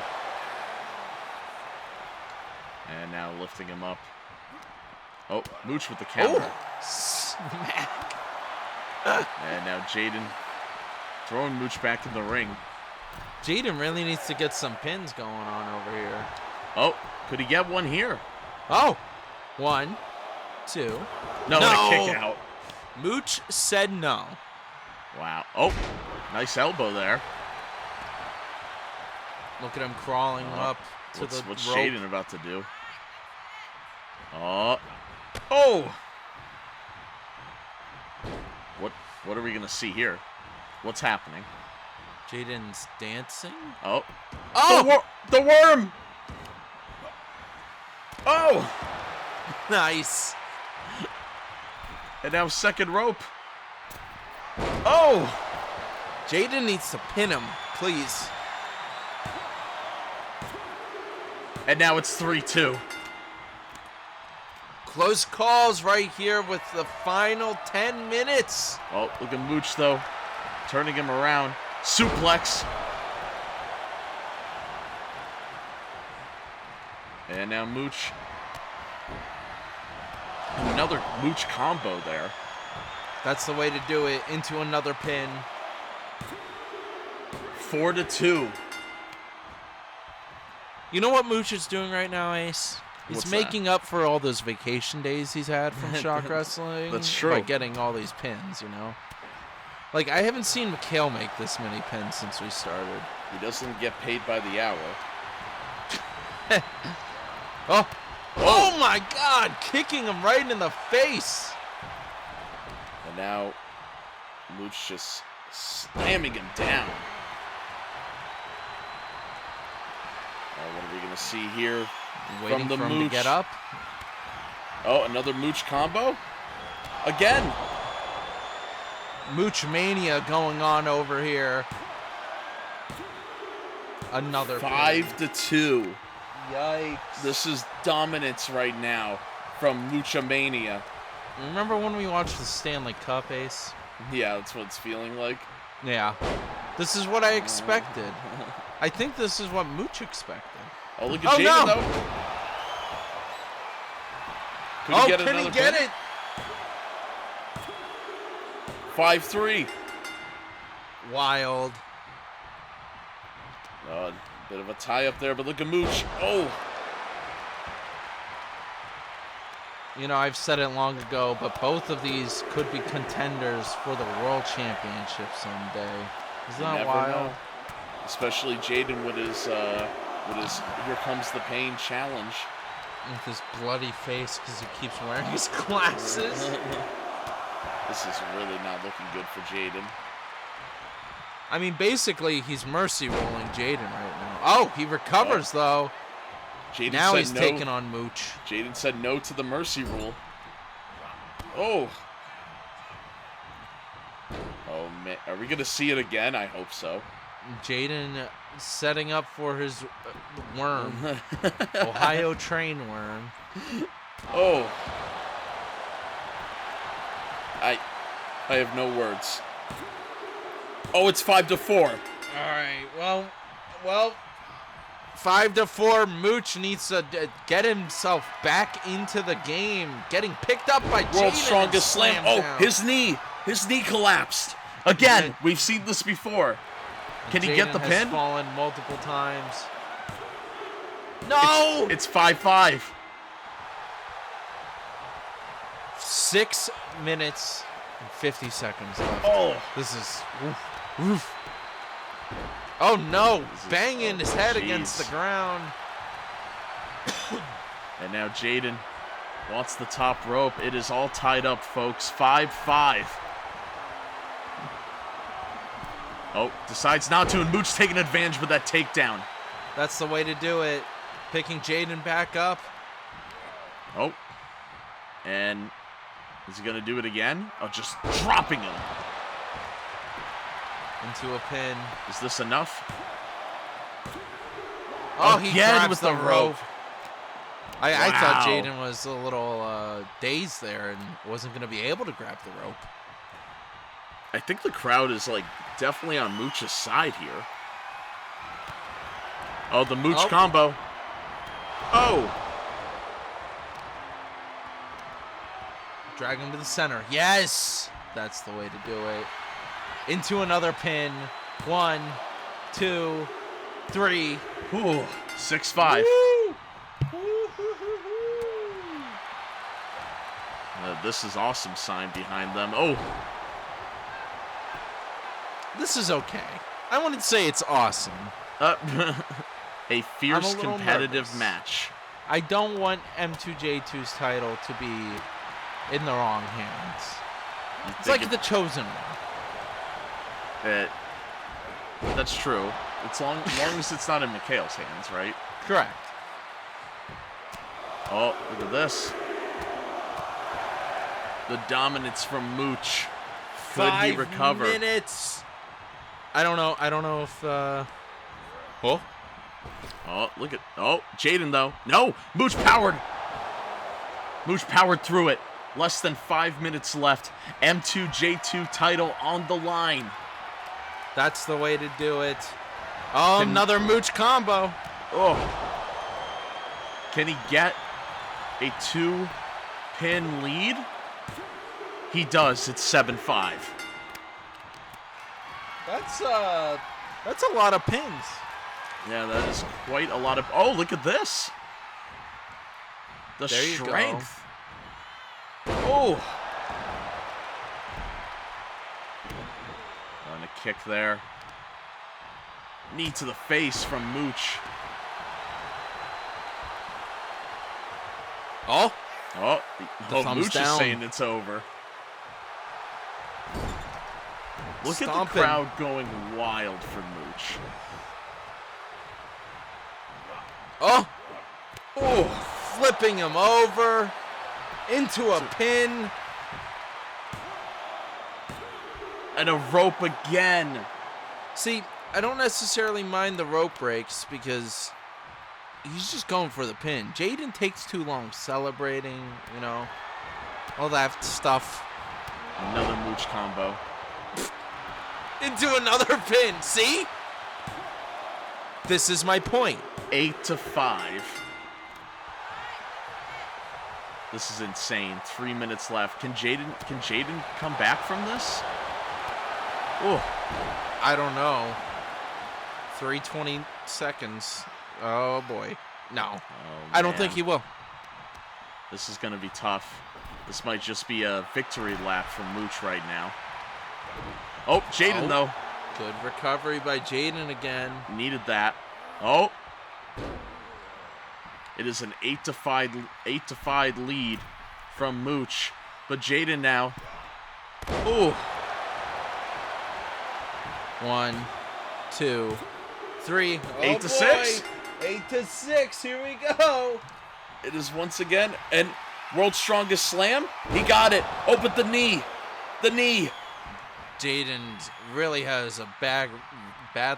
And now lifting him up. Oh, Mooch with the counter. Smack. And now Jaden throwing Mooch back in the ring. Jaden really needs to get some pins going on over here. Oh, could he get one here? Oh, 1, 2. No, a kick out. Mooch said no. Wow. Oh, nice elbow there. Look at him crawling up to what's the rope. Jaden about to do? Oh. What are we gonna see here? What's happening? Jaden's dancing. Oh. The worm. Oh. Nice. And now second rope. Oh. Jaden needs to pin him, please. And now it's 3-2. Close calls right here with the final 10 minutes. Oh, look at Mooch, though. Turning him around. Suplex. And now Mooch. Another Mooch combo there. That's the way to do it. Into another pin. 4-2. You know what Mooch is doing right now, Ace? He's What's making up for all those vacation days he's had from Shock Wrestling. That's true. By getting all these pins, you know? Like, I haven't seen McHale make this many pins since we started. He doesn't get paid by the hour. Oh my God! Kicking him right in the face! And now, Mooch just slamming him down. What are we going to see here Waiting from the for him Mooch? to get up. Oh, another Mooch combo? Again! Mooch Mania going on over here. Another 5-2. Yikes. This is dominance right now from Muchamania. Remember when we watched the Stanley Cup, Ace? Yeah, that's what it's feeling like. Yeah. This is what I expected. I think this is what Mooch expected. Oh, look at Jaden, though. Can he get it? 5-3. Wild. A bit of a tie up there, but look at Mooch. Oh. You know, I've said it long ago, but both of these could be contenders for the World Championship someday. Isn't that wild? Know. Especially Jaden with his Here Comes the Pain challenge. With his bloody face because he keeps wearing his glasses. This is really not looking good for Jaden. I mean, basically, he's mercy rolling Jaden right now. Oh, he recovers, though. Jaden now said he's no. taking on Mooch. Jaden said no to the mercy rule. Oh. Oh, man. Are we going to see it again? I hope so. Jaden setting up for his worm. Ohio train worm. Oh. I have no words. Oh, it's 5-4. All right. Well. 5-4. Mooch needs to get himself back into the game. Getting picked up by Jaden. World's strongest slam. Oh, down. his knee collapsed. Again, we've seen this before. Can he get the pin? Has fallen multiple times. No! It's 5-5. 6 minutes and 50 seconds left. Oh. This is... Oof. Oh, no. Banging his head against the ground. And now Jaden wants the top rope. It is all tied up, folks. 5-5. Oh, decides not to, and Mooch taking advantage with that takedown. That's the way to do it. Picking Jaden back up. Oh. And is he going to do it again? Oh, just dropping him. Into a pin. Is this enough? Oh, he grabs with the rope. I thought Wow. Jaden was a little dazed there and wasn't going to be able to grab the rope. I think the crowd is, like, definitely on Mooch's side here. Oh, the Mooch combo. Oh. Drag him to the center. Yes! That's the way to do it. Into another pin. 1, 2, 3. Ooh, 6-5. This is awesome sign behind them. Oh. This is okay. I wouldn't say it's awesome. A fierce competitive nervous. match. I don't want M2J2's title to be in the wrong hands. It's like the Chosen One. That's true. As long as it's not in McHale's hands, right? Correct. Oh, look at this. The dominance from Mooch. Could he recover? 5 minutes. I don't know if Oh, look at... Oh, Jaden, though. No! Mooch powered! Mooch powered through it. Less than 5 minutes left. M2J2 title on the line. That's the way to do it. Oh, another Mooch combo. Oh. Can he get a 2-pin lead? He does. It's 7-5. That's a lot of pins. Yeah, that is quite a lot of... Oh, look at this. The There you strength. Oh. And a kick there. Knee to the face from Mooch. Oh. Oh, Mooch down. is saying it's over. Look at the Stomping. crowd going wild for Mooch. Oh. Oh. Flipping him over into a pin. And a rope again. See, I don't necessarily mind the rope breaks because he's just going for the pin. Jaden takes too long celebrating, you know, all that stuff. Another Mooch combo. Into another pin. See? This is my point. 8-5. This is insane. 3 minutes left. Can Jaden come back from this? Oh, I don't know. 3:20 seconds. Oh boy. No. oh I don't man. think he will. This is going to be tough. This might just be a victory lap for Mooch right now. Oh, Jaden, Oh. though. Good recovery by Jaden again. Needed that. Oh. It is an 8-5 lead from Mooch. But Jaden now. Oh. 1, 2, 3. 8-6. 8-6. Here we go. It is once again. And World's Strongest Slam. He got it. Oh, but the knee. The knee. Jaden really has a bad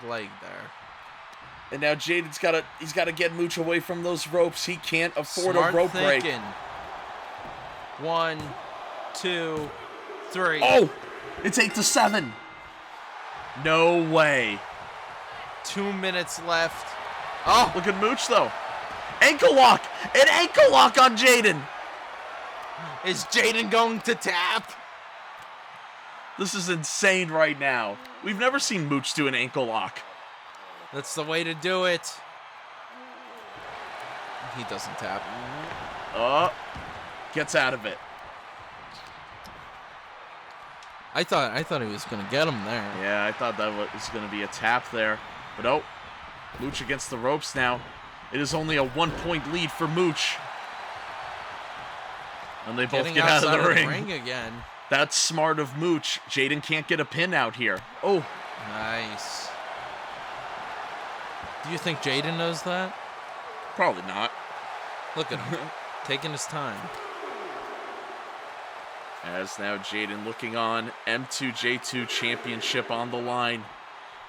leg there. And now Jaden's got to get Mooch away from those ropes. He can't afford Smart a rope thinking. break. 1, 2, 3. Oh, it's 8-7. No way. 2 minutes left. Oh, look at Mooch though. Ankle lock. An ankle lock on Jaden. Is Jaden going to tap? This is insane right now. We've never seen Mooch do an ankle lock. That's the way to do it. He doesn't tap. Gets out of it. I thought he was gonna get him there. Yeah, I thought that was going to be a tap there. But oh, Mooch against the ropes now. It is only a 1-point lead for Mooch. And they both Getting get out of outside the ring. again. That's smart of Mooch. Jaden can't get a pin out here. Oh, Nice. Do you think Jaden knows that? probably not. Look at him, taking his time. As now Jaden looking on. M2J2 championship on the line.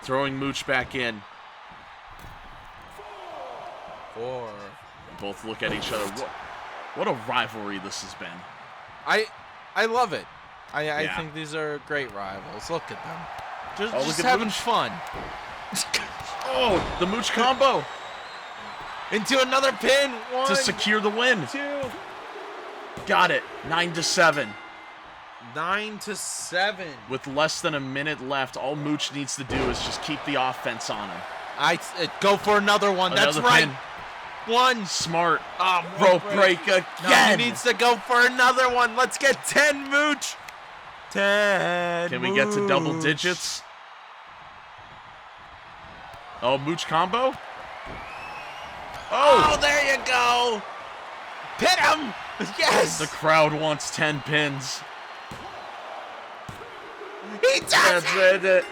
Throwing Mooch back in. 4. Both look at each other. What a rivalry this has been. I love it. I Yeah. think these are great rivals. Look at them. Oh, look Just at having Mooch. fun. Oh, the Mooch combo Into another pin. 1, to secure the win. 2. Got it. 9-7. 9-7. With less than a minute left, all Mooch needs to do is just keep the offense on him. Go for another one. That's Another right. pin. 1. Smart. Oh, Rope break No, again. he needs to go for another one. Let's get 10, Mooch. 10. Can we get to double digits? Oh, Mooch combo. Oh, there you go. Pin him. Yes. The crowd wants 10 pins. He does That's it. it.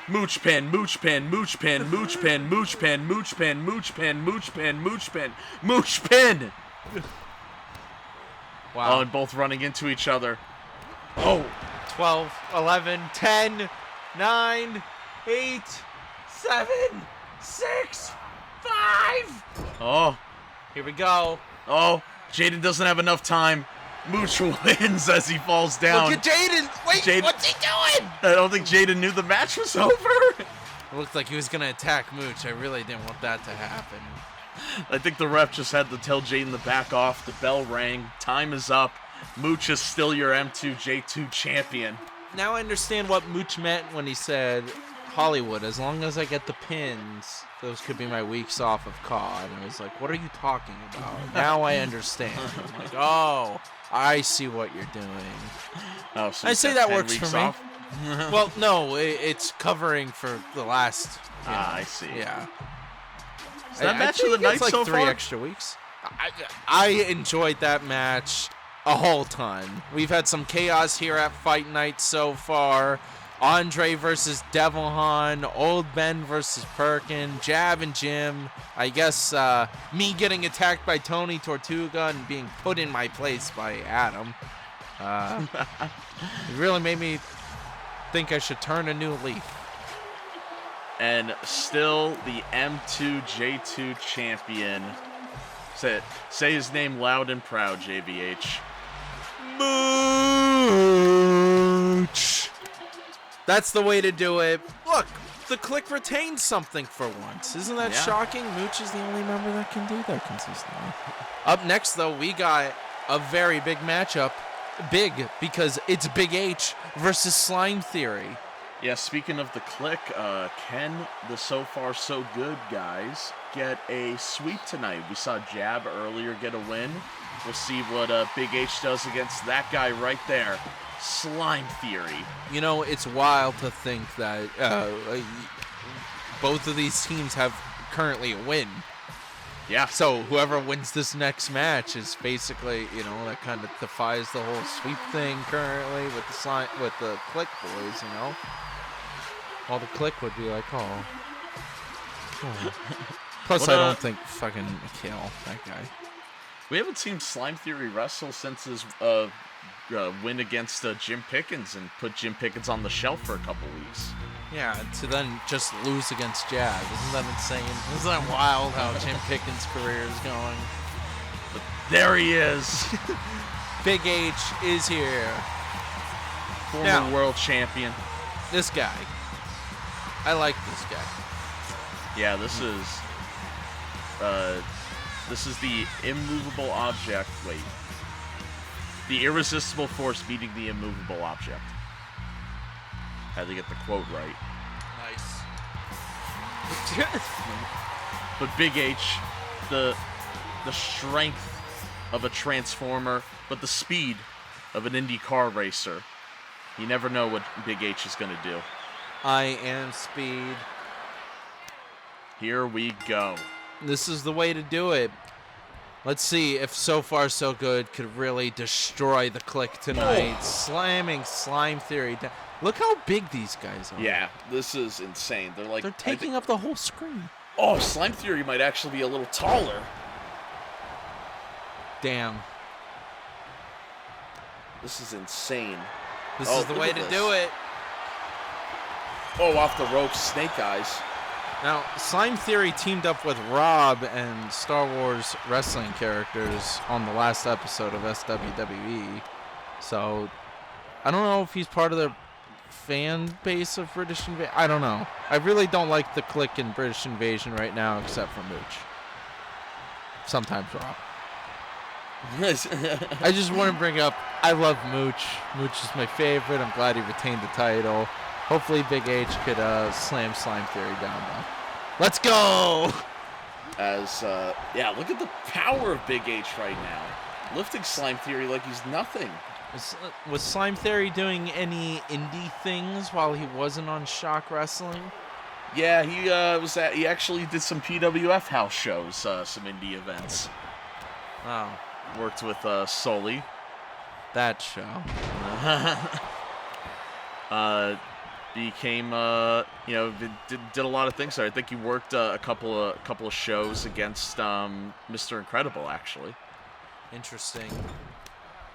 Mooch pin, Mooch pin, Mooch pin, Mooch pin, Mooch pin, Mooch pin, Mooch pin, Mooch pin, Mooch pin, Mooch pin. Wow. Oh, and both running into each other. Oh, 12, 11, 10, 9, 8, 7, 6, 5. oh, Here we go. oh. Jaden doesn't have enough time. Mooch wins as he falls down. Look at Jaden. Wait, Jaden- what's he doing? I don't think Jaden knew the match was over. It looked like he was going to attack Mooch. I really didn't want that to happen. I think the ref just had to tell Jaden to back off. The bell rang. Time is up. Mooch is still your M2J2 champion. Now I understand what Mooch meant when he said Hollywood, as long as I get the pins, those could be my weeks off of COD. And I was like, what are you talking about? Now I understand. I'm like, oh, I see what you're doing. Oh, so I say that works for me. off? Well, no, it's covering for the last. I see. Yeah. Is that match of the night like so 3 far? extra weeks. I enjoyed that match a whole ton. We've had some chaos here at Fight Night so far. Andre versus Devilhan, Old Ben versus Perkin, Jab and Jim. I guess me getting attacked by Tony Tortuga and being put in my place by Adam. It really made me think I should turn a new leaf. And still the M2J2 champion. Say his name loud and proud, JVH. Mooch. That's the way to do it. Look, the Click retains something for once. Isn't that shocking? Mooch is the only member that can do that consistently. Up next, though, we got a very big matchup. Big because it's Big H versus Slime Theory. Yeah, speaking of the Click, can the So Far So Good guys get a sweep tonight? We saw Jab earlier get a win. We'll see what Big H does against that guy right there, Slime Theory. You know, it's wild to think that both of these teams have currently a win. Yeah. So whoever wins this next match is basically, you know, that kind of defies the whole sweep thing currently with the Click boys, you know. Well, the Click would be like, oh. Plus, I don't think fucking Mikhail, that guy. We haven't seen Slime Theory wrestle since his win against Jim Pickens and put Jim Pickens on the shelf for a couple weeks. Yeah, to then just lose against Jab. Isn't that insane? Isn't that wild how Jim Pickens' career is going? But there he is. Big H is here. Former world champion. This guy. I like this guy. Yeah, this is the immovable object. Wait. The irresistible force beating the immovable object. Had to get the quote right. Nice. But Big H, the strength of a transformer, but the speed of an Indy car racer. You never know what Big H is going to do. I am speed. Here we go. This is the way to do it. Let's see if So Far So Good could really destroy the Click tonight. Oh. Slamming Slime Theory down. Look how big these guys are. Yeah, this is insane. They're taking up the whole screen. Oh, Slime Theory might actually be a little taller. Damn. This is insane. This is the way to do it. Oh, off the ropes, Snake Eyes. Now, Slime Theory teamed up with Rob and Star Wars wrestling characters on the last episode of SWWE. So, I don't know if he's part of the fan base of British Invasion. I don't know. I really don't like the Click in British Invasion right now, except for Mooch. Sometimes Rob. I just want to bring up, I love Mooch. Mooch is my favorite. I'm glad he retained the title. Hopefully Big H could slam Slime Theory down, though. Let's go! Look at the power of Big H right now. Lifting Slime Theory like he's nothing. Was Slime Theory doing any indie things while he wasn't on ShockWrestling? Yeah, he actually did some PWF house shows, some indie events. Oh. Worked with Sully. That show. Became did a lot of things there. I think he worked a couple of shows against Mr. Incredible, actually. Interesting.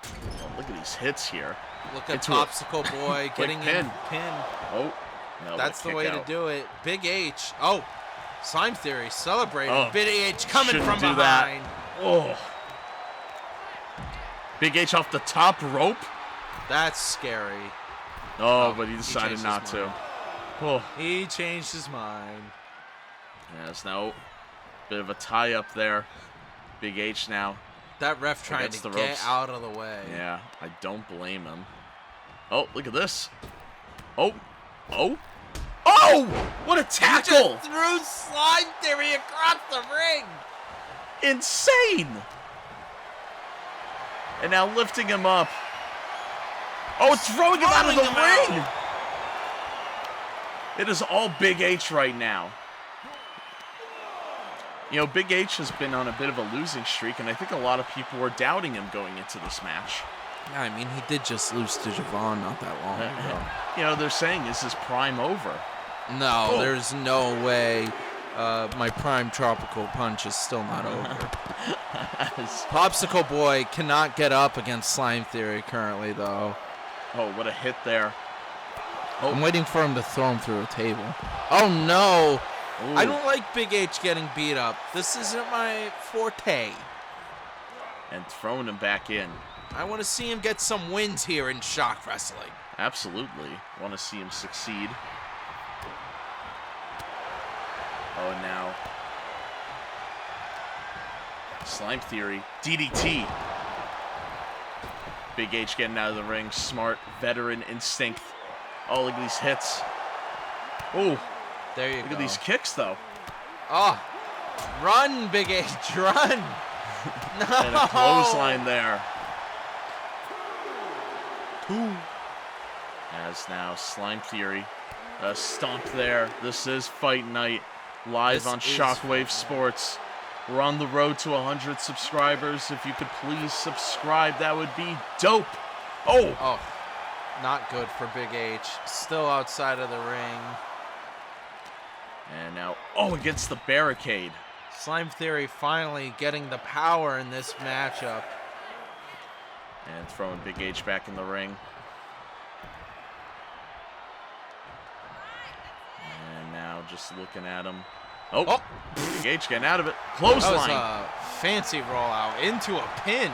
Oh, look at these hits here. Look at Popsicle Boy getting in pin. Oh, no, that's the way to do it. Big H. Oh, Slime Theory celebrating. Oh, Big H coming from behind. Oh. Big H off the top rope. That's scary. Oh, but he decided not to. Oh. He changed his mind. Yes, now bit of a tie up there. Big H now. That ref trying to get out of the way. Yeah, I don't blame him. Oh, look at this. Oh. Oh. Oh! Oh, what a He tackle! just threw Slime Theory across the ring. Insane! And now lifting him up. Oh, it's throwing him out of the ring! It is all Big H right now. You know, Big H has been on a bit of a losing streak, and I think a lot of people were doubting him going into this match. Yeah, I mean, he did just lose to Javon not that long ago. You know, they're saying, is his prime over? No, there's no way. My prime tropical punch is still not over. Popsicle Boy cannot get up against Slime Theory currently, though. Oh, what a hit there. Oh. I'm waiting for him to throw him through a table. Oh, no. Ooh. I don't like Big H getting beat up. This isn't my forte. And throwing him back in. I want to see him get some wins here in Shock Wrestling. Absolutely. Want to see him succeed. Oh, and now Slime Theory. DDT. Big H getting out of the ring. Smart veteran instinct. Oh, look at these hits. Oh. There you go. Look at these kicks, though. Oh. Run, Big H. Run. No. And a clothesline there. As now Slime Theory. A stomp there. This is Fight Night. Live on Shockwave Sports. We're on the road to 100 subscribers. If you could please subscribe, that would be dope. Oh. Oh. Not good for Big H. Still outside of the ring. And now, against the barricade. Slime Theory finally getting the power in this matchup. And throwing Big H back in the ring. And now just looking at him. Oh. Big H getting out of it. Clothesline. That was a fancy rollout into a pin.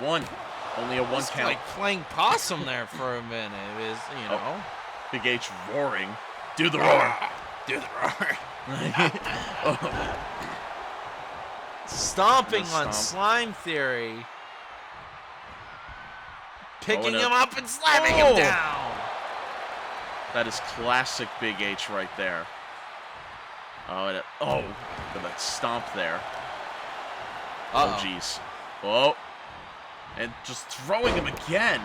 One. Only a one count. Like playing possum there for a minute. It was, you know. Big H roaring. Do the roar. Do the roar. Stomping on Slime Theory. Picking him up and slamming him down. That is classic Big H right there. Look at that stomp there. Oh, jeez. Oh. And just throwing him again.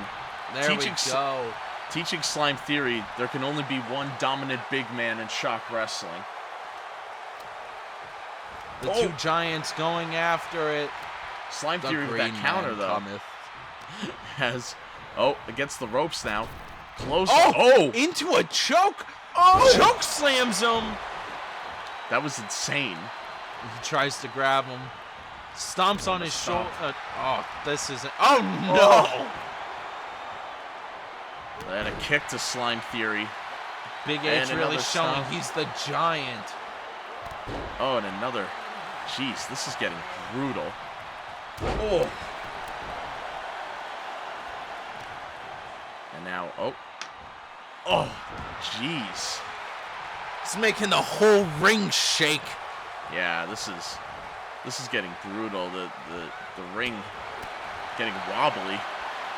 There we go. Teaching Slime Theory there can only be one dominant big man in Shock Wrestling. The two giants going after it. Slime Theory with that counter, though. Has, against the ropes now. Close. Into a choke. Choke slams him. That was insane. He tries to grab him. Stomps on his shoulder. This isn't. Oh, no. And a kick to Slime Theory. Big H really showing he's the giant. Oh, and another. Jeez, this is getting brutal. Oh. And now, oh, jeez. It's making the whole ring shake. Yeah, this is getting brutal. The ring getting wobbly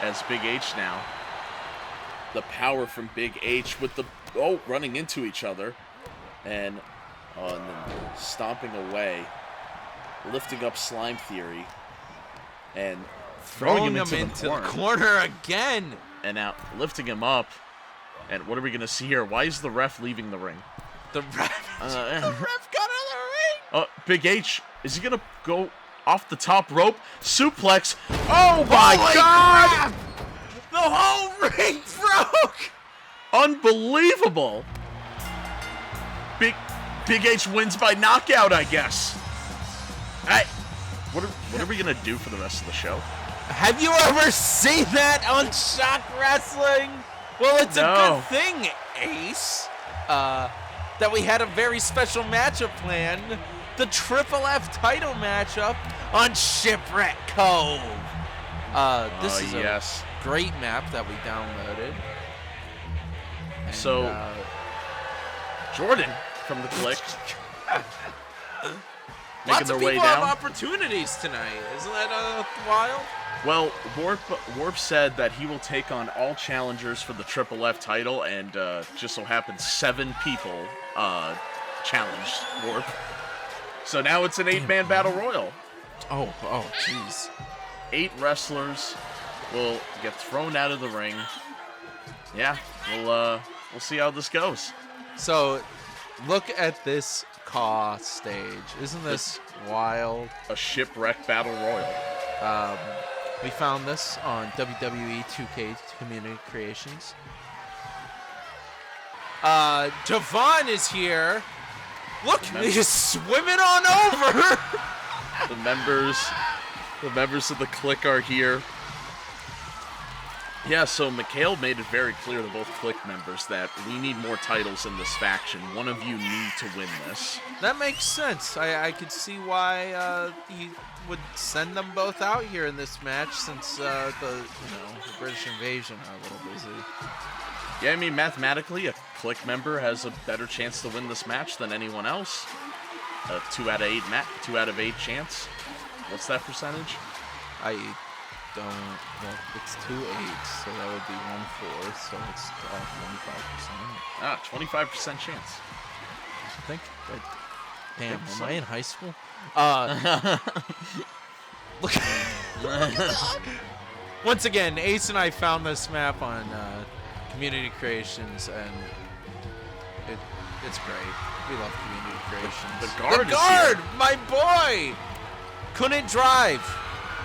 as Big H now. The power from Big H with the running into each other and then stomping away, lifting up Slime Theory and throwing him into the corner again. And now lifting him up. And what are we gonna see here? Why is the ref leaving the ring? The ref got out of the ring. Big H, is he gonna go off the top rope? Suplex. Oh my God! Crap! The whole ring broke. Unbelievable. Big H wins by knockout, I guess. Hey, what are we gonna do for the rest of the show? Have you ever seen that on Shock Wrestling? Well, it's a good thing, Ace, that we had a very special matchup planned. The Triple F title matchup on Shipwreck Cove. This is a great map that we downloaded. And, so, Jordan from the Click making lots their of way people down. have opportunities tonight. Isn't that wild? Well, Warp said that he will take on all challengers for the Triple F title, and just so happens 7 people challenged Warp. So now it's an 8-man battle royal. Oh, jeez. 8 wrestlers will get thrown out of the ring. Yeah, we'll see how this goes. So, look at this stage. Isn't this wild? A shipwreck battle royal. We found this on WWE 2K Community Creations. Devon is here. Look, he's swimming on over. The members of the Clique are here. Yeah, so Mikhail made it very clear to both Clique members that we need more titles in this faction. One of you need to win this. That makes sense. I could see why he would send them both out here in this match, since the British Invasion are a little busy. Yeah, I mean, mathematically, a Clique member has a better chance to win this match than anyone else. A 2 out of 8 chance. What's that percentage? It's 2 8s, so that would be 1/4, so it's 25%. 25% chance. I think. Damn, am I in high school? Look. Once again, Ace and I found this map on Community Creations, and it's great. We love Community Creations. The guard is here. My boy, couldn't drive.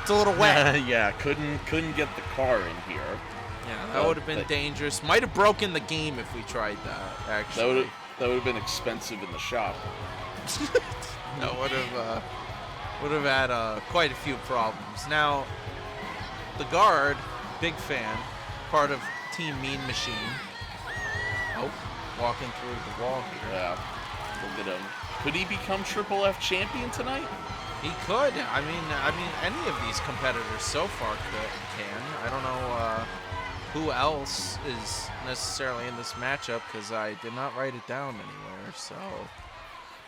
It's a little wet. Yeah, couldn't get the car in here. Yeah, that would have been dangerous. Might have broken the game if we tried that. Actually, that would have been expensive in the shop. That would have had quite a few problems. Now, the guard, big fan, part of Team Mean Machine. Oh, walking through the wall here. Yeah, look at him. Could he become Triple F champion tonight? He could. I mean, any of these competitors so far can. I don't know who else is necessarily in this matchup, because I did not write it down anywhere. So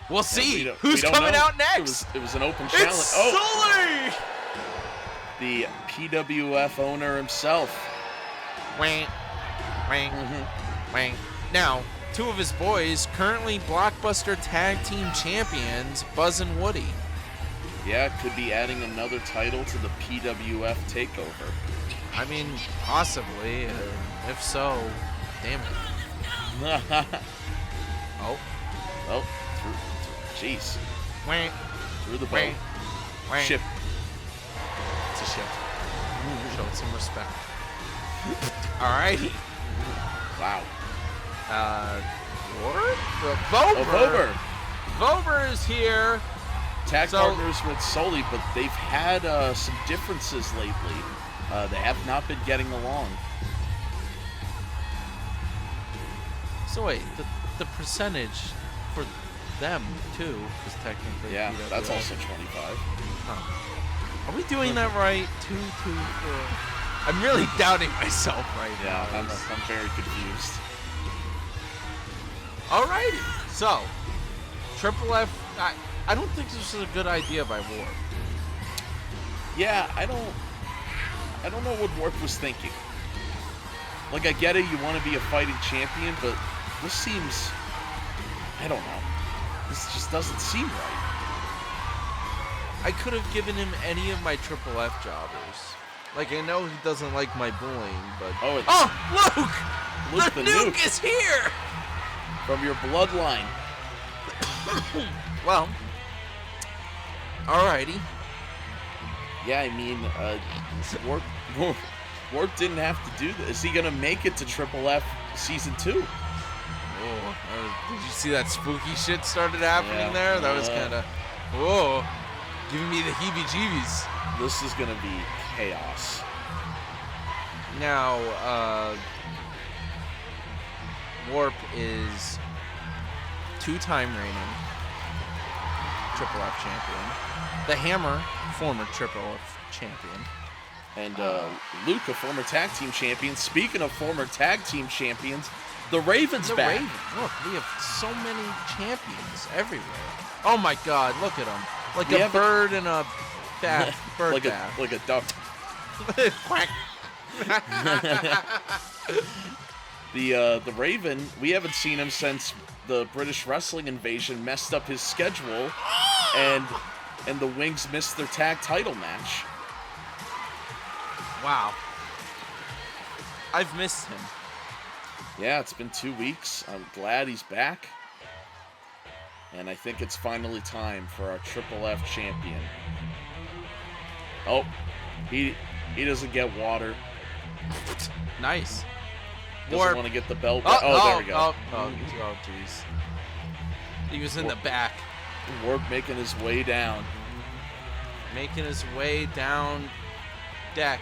we'll see who's coming out next. It was an open challenge. It's Sully! The PWF owner himself. Wang, wang, wang. Now, 2 of his boys, currently Blockbuster Tag Team Champions, Buzz and Woody. Yeah, could be adding another title to the PWF takeover. I mean, possibly. If so, damn it. Oh, Jeez. wang, Through the boat. wang, wang. Ship. It's a ship. Show it some respect. Alrighty. Wow. What? Vober. Vober is here. Tag partners with Sully, but they've had some differences lately. They have not been getting along. So wait, the percentage for them too is technically PWF. That's also 25. Huh. Are we doing that right? 2, 4. I'm really doubting myself right now. Yeah, I'm very confused. Alrighty, so Triple F. I don't think this is a good idea by Warp. Yeah, I don't know what Warp was thinking. Like, I get it, you want to be a fighting champion, but this seems, I don't know. This just doesn't seem right. I could have given him any of my Triple F jobbers. Like, I know he doesn't like my bullying, but... Oh, Luke! The nuke is here! From your bloodline. Well, alrighty. Yeah, I mean, Warp didn't have to do this. Is he going to make it to Triple F Season 2? Oh, did you see that spooky shit started happening there? That was kind of... Whoa. Giving me the heebie-jeebies. This is going to be chaos. Now, Warp is 2-time reigning Triple F champion. The Hammer, former Triple F champion. And Luke, a former tag team champion. Speaking of former tag team champions, the Raven's back. Look, we have so many champions everywhere. Oh my God, look at them. Like a bird in a bird bath. Like a duck. Quack. The Raven, we haven't seen him since the British wrestling invasion messed up his schedule, and the Wings missed their tag title match. Wow. I've missed him. Yeah, it's been 2 weeks. I'm glad he's back. And I think it's finally time for our Triple F champion. Oh, he doesn't get water. Nice. Doesn't want to get the belt. There we go. Oh, jeez. He was in the back. Warp making his way down. Making his way down deck.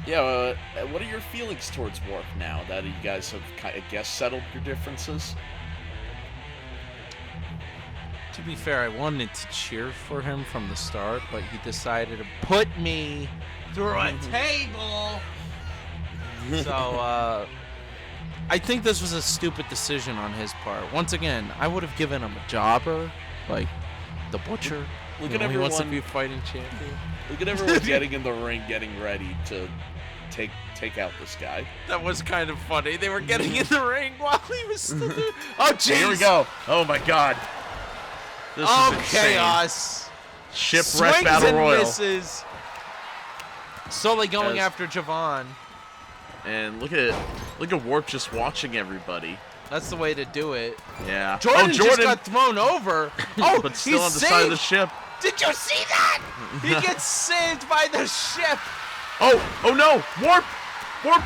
Yeah, what are your feelings towards Warp now that you guys have, I guess, settled your differences? To be fair, I wanted to cheer for him from the start, but he decided to put me through a table. So, I think this was a stupid decision on his part. Once again, I would have given him a jobber, like the Butcher. Look He at everyone. wants to be fighting champion. Look at everyone getting in the ring, getting ready to take out this guy. That was kind of funny. They were getting in the ring while he was still doing. Oh, jeez. Here we go. Oh my God. This is insane. Chaos. Shipwreck Swings Battle and Royal. misses. Solely going after Javon. And look at Warp just watching everybody. That's the way to do it. Yeah. Jordan just got thrown over. Oh, but still on the side of the ship. Did you see that? He gets saved by the ship. Oh no! Warp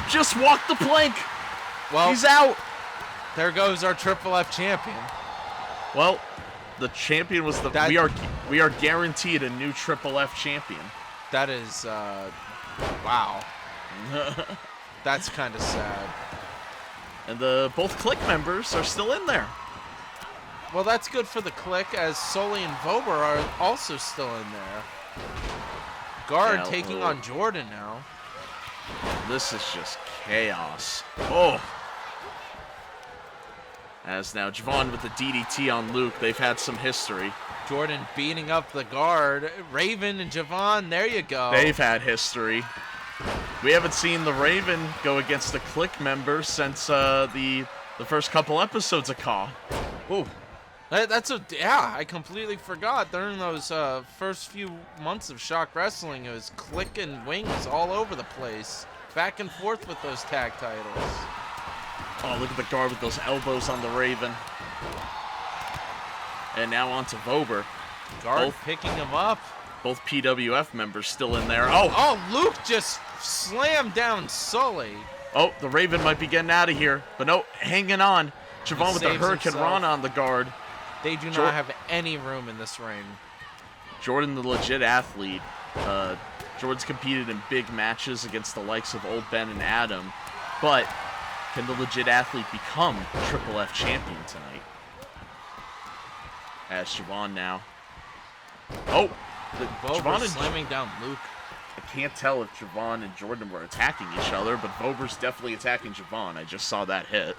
just walked the plank. Well, he's out. There goes our Triple F champion. Well, the champion was we are guaranteed a new Triple F champion. That is wow. That's kind of sad. And both Click members are still in there. Well, that's good for the Click, as Sully and Vober are also still in there. Guard taking on Jordan now. This is just chaos. Oh. As now Javon with the DDT on Luke. They've had some history. Jordan beating up the Guard. Raven and Javon, there you go. They've had history. We haven't seen the Raven go against the Click member since the first couple episodes of Caw. Ooh. I completely forgot. During those first few months of Shock Wrestling, it was Click and Wings all over the place. Back and forth with those tag titles. Oh, look at the Guard with those elbows on the Raven. And now on to Vober. Guard picking him up. Both PWF members still in there. Oh, Luke just slammed down Sully. Oh, the Raven might be getting out of here. But no, hanging on. Javon with the Hurricane Rana on the Guard. They do not have any room in this ring. Jordan, the legit athlete. Jordan's competed in big matches against the likes of Old Ben and Adam. But can the legit athlete become Triple F champion tonight? As Javon now. Oh! Javon slamming down Luke. I can't tell if Javon and Jordan were attacking each other, but Vober's definitely attacking Javon. I just saw that hit.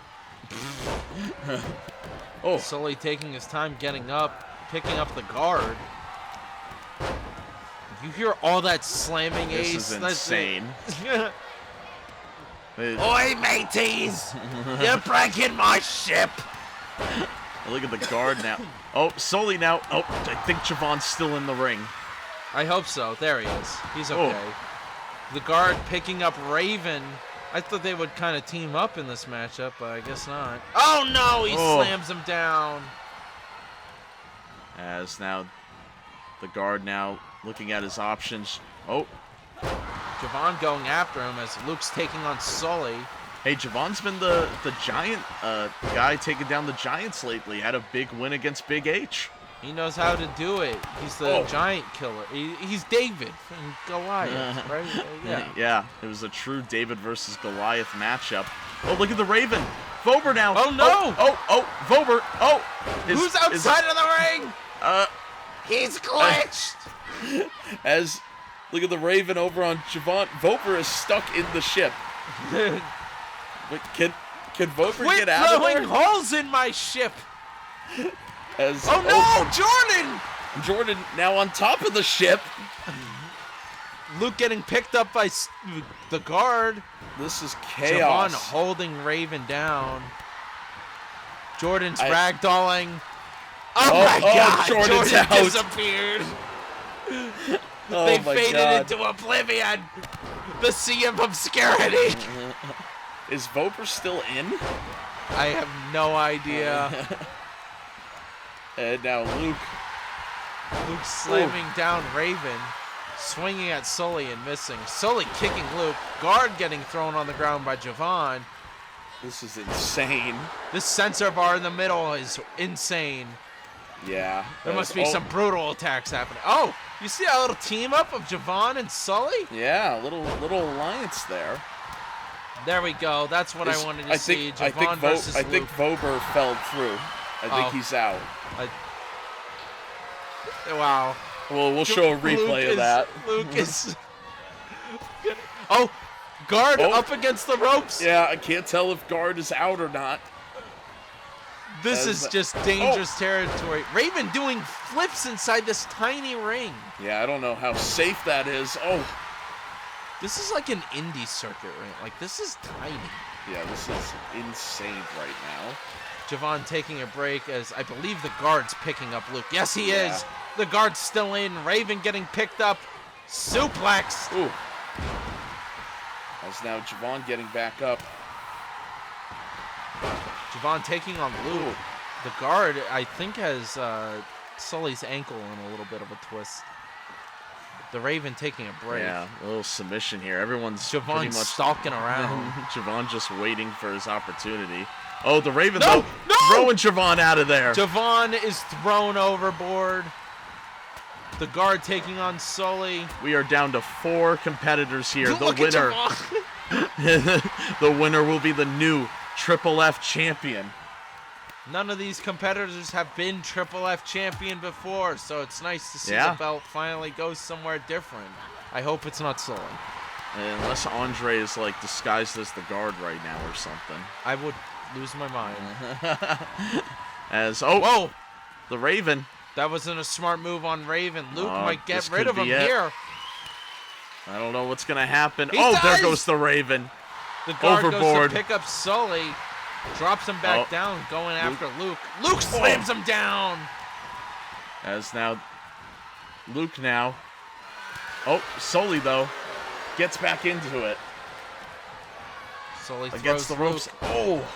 Oh. Sully taking his time getting up, picking up the Guard. You hear all that slamming, This Ace? is insane. Oi, mateys! You're breaking my ship! Look at the Guard now. Oh, Sully now. Oh, I think Javon's still in the ring. I hope so. There he is. He's okay. The Guard picking up Raven. I thought they would kind of team up in this matchup, but I guess not. Oh, no! He slams him down. As now the Guard now looking at his options. Oh. Javon going after him as Luke's taking on Sully. Hey, Javon's been the giant guy taking down the Giants lately. Had a big win against Big H. He knows how to do it. He's the giant killer. He's David and Goliath, right? Yeah. Yeah, it was a true David versus Goliath matchup. Oh, look at the Raven. Vober now. Oh, no. Vober. Oh. Who's outside of the ring? He's glitched. As, look at the Raven over on Javon. Vober is stuck in the ship. But can Vober get out of there? Quit throwing holes in my ship. Jordan now on top of the ship. Luke getting picked up by the guard. This is chaos. Javon holding Raven down. Jordan's ragdolling. Oh my God! Jordan disappeared. They faded into oblivion. The sea of obscurity. Is Voper still in? I have no idea. And now Luke slamming down Raven, swinging at Sully and missing. Sully kicking Luke. Guard getting thrown on the ground by Javon. This is insane. This sensor bar in the middle is insane. Yeah. There must be some brutal attacks happening. Oh, you see that little team up of Javon and Sully? Yeah, little alliance there. There we go. That's what I wanted to see. Javon versus Luke. I think Vober fell through. I think he's out. Wow. Well, we'll show a replay of that. Luke is... Guard up against the ropes. Yeah, I can't tell if Guard is out or not. This is just dangerous territory. Raven doing flips inside this tiny ring. Yeah, I don't know how safe that is. Oh. This is like an indie circuit ring. Like, this is tiny. Yeah, this is insane right now. Javon taking a break as I believe the guard's picking up Luke. Yes, he is. The guard's still in. Raven getting picked up. Suplex. Ooh. As now Javon getting back up. Javon taking on Luke. Ooh. The guard, I think, has Sully's ankle in a little bit of a twist. The Raven taking a break. Yeah, a little submission here. Everyone's Javon pretty much stalking around. Javon just waiting for his opportunity. Oh, the Raven throwing Javon out of there. Javon is thrown overboard. The guard taking on Sully. We are down to 4 competitors here. The winner. The winner will be the new Triple F champion. None of these competitors have been Triple F champion before, so it's nice to see the belt finally go somewhere different. I hope it's not Sully. Unless Andre is like disguised as the guard right now or something. I would lose my mind. Whoa, the Raven. That wasn't a smart move on Raven. Luke might get rid of him here. I don't know what's gonna happen. There goes the Raven. The guard goes to pick up Sully. Drops him back down, going after Luke. Luke slams him down. As now, Luke now. Oh, Sully though gets back into it. Sully against the ropes. Luke. Oh,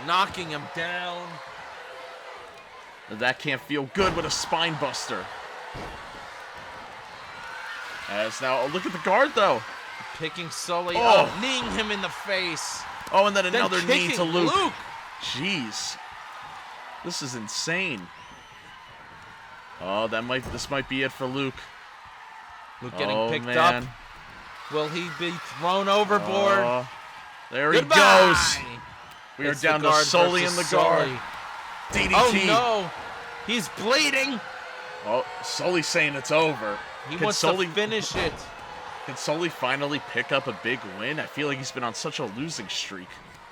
knocking him down. That can't feel good with a spine buster. As now, look at the guard though. Picking Sully up, kneeing him in the face. Oh, and then another knee to Luke. Luke. Jeez. This is insane. Oh, this might be it for Luke. Luke getting picked up. Will he be thrown overboard? There he goes. We are down to Sully and the guard. DDT. Oh no. He's bleeding. Oh, Sully's saying it's over. He wants to finish it. Can Sully finally pick up a big win? I feel like he's been on such a losing streak.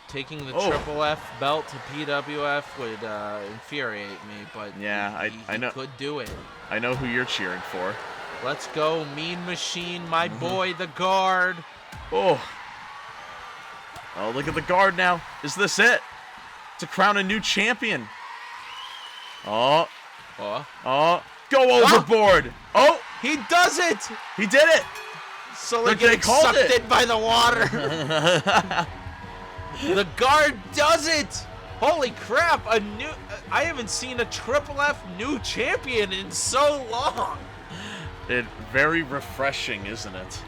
Taking the Triple F belt to PWF would infuriate me, but yeah, I know. He could do it. I know who you're cheering for. Let's go, Mean Machine, my boy, the guard. Oh, look at the guard now. Is this it? To crown a new champion. Go overboard. Oh, he does it. He did it. Sully getting sucked in by the water. The guard does it. Holy crap, I haven't seen a Triple F new champion in so long. It's very refreshing, isn't it?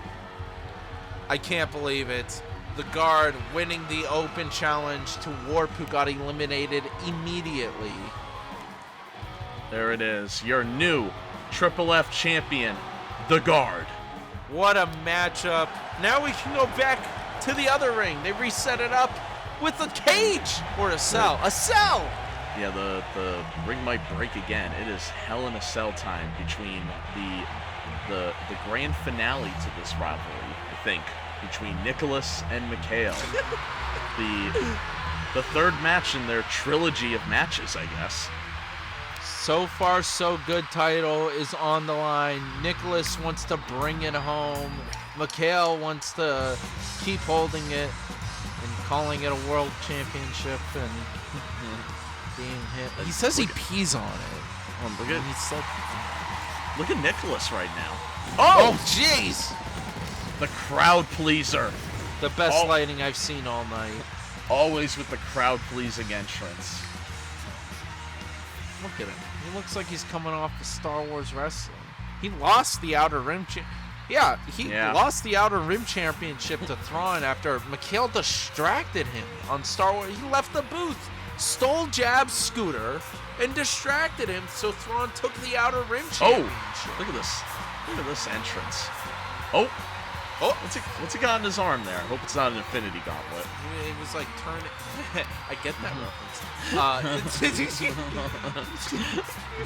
I can't believe it. The guard winning the open challenge to Warp, who got eliminated immediately. There it is. Your new Triple F champion, the guard. What a matchup. Now we can go back to the other ring. They reset it up with a cage or a cell. A cell! Yeah, the ring might break again. It is Hell in a Cell time between the grand finale to this rivalry, I think, between Nicholas and Mikhail. The third match in their trilogy of matches, I guess. So far, so good title is on the line. Nicholas wants to bring it home. Mikhail wants to keep holding it and calling it a world championship and being hit. He says he pees on it. Oh, He said, look at Nicholas right now. oh, jeez! The crowd pleaser. The best lighting I've seen all night. Always with the crowd pleasing entrance. Look at him. He looks like he's coming off of Star Wars wrestling. He lost the Outer Rim. Lost the Outer Rim Championship to Thrawn after Mikhail distracted him on Star Wars. He left the booth, stole Jab's scooter, and distracted him. So Thrawn took the Outer Rim Championship. Oh, look at this! Look at this entrance. Oh, what's he got in his arm there? I hope it's not an Infinity Gauntlet. He was like turning. I get that reference. He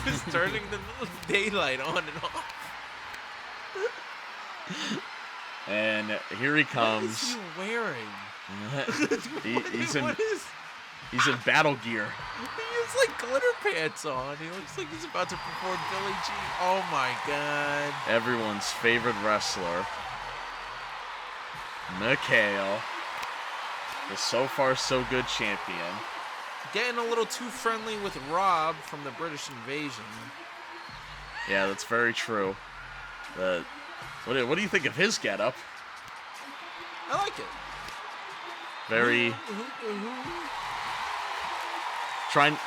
was turning the daylight on and off. And here he comes. What is he wearing? He's in battle gear. He has like glitter pants on. He looks like he's about to perform Billie Jean. Oh my god. Everyone's favorite wrestler, Mikhail, the so far so good champion. Getting a little too friendly with Rob from the British Invasion. Yeah, that's very true. What do you think of his getup? I like it. Very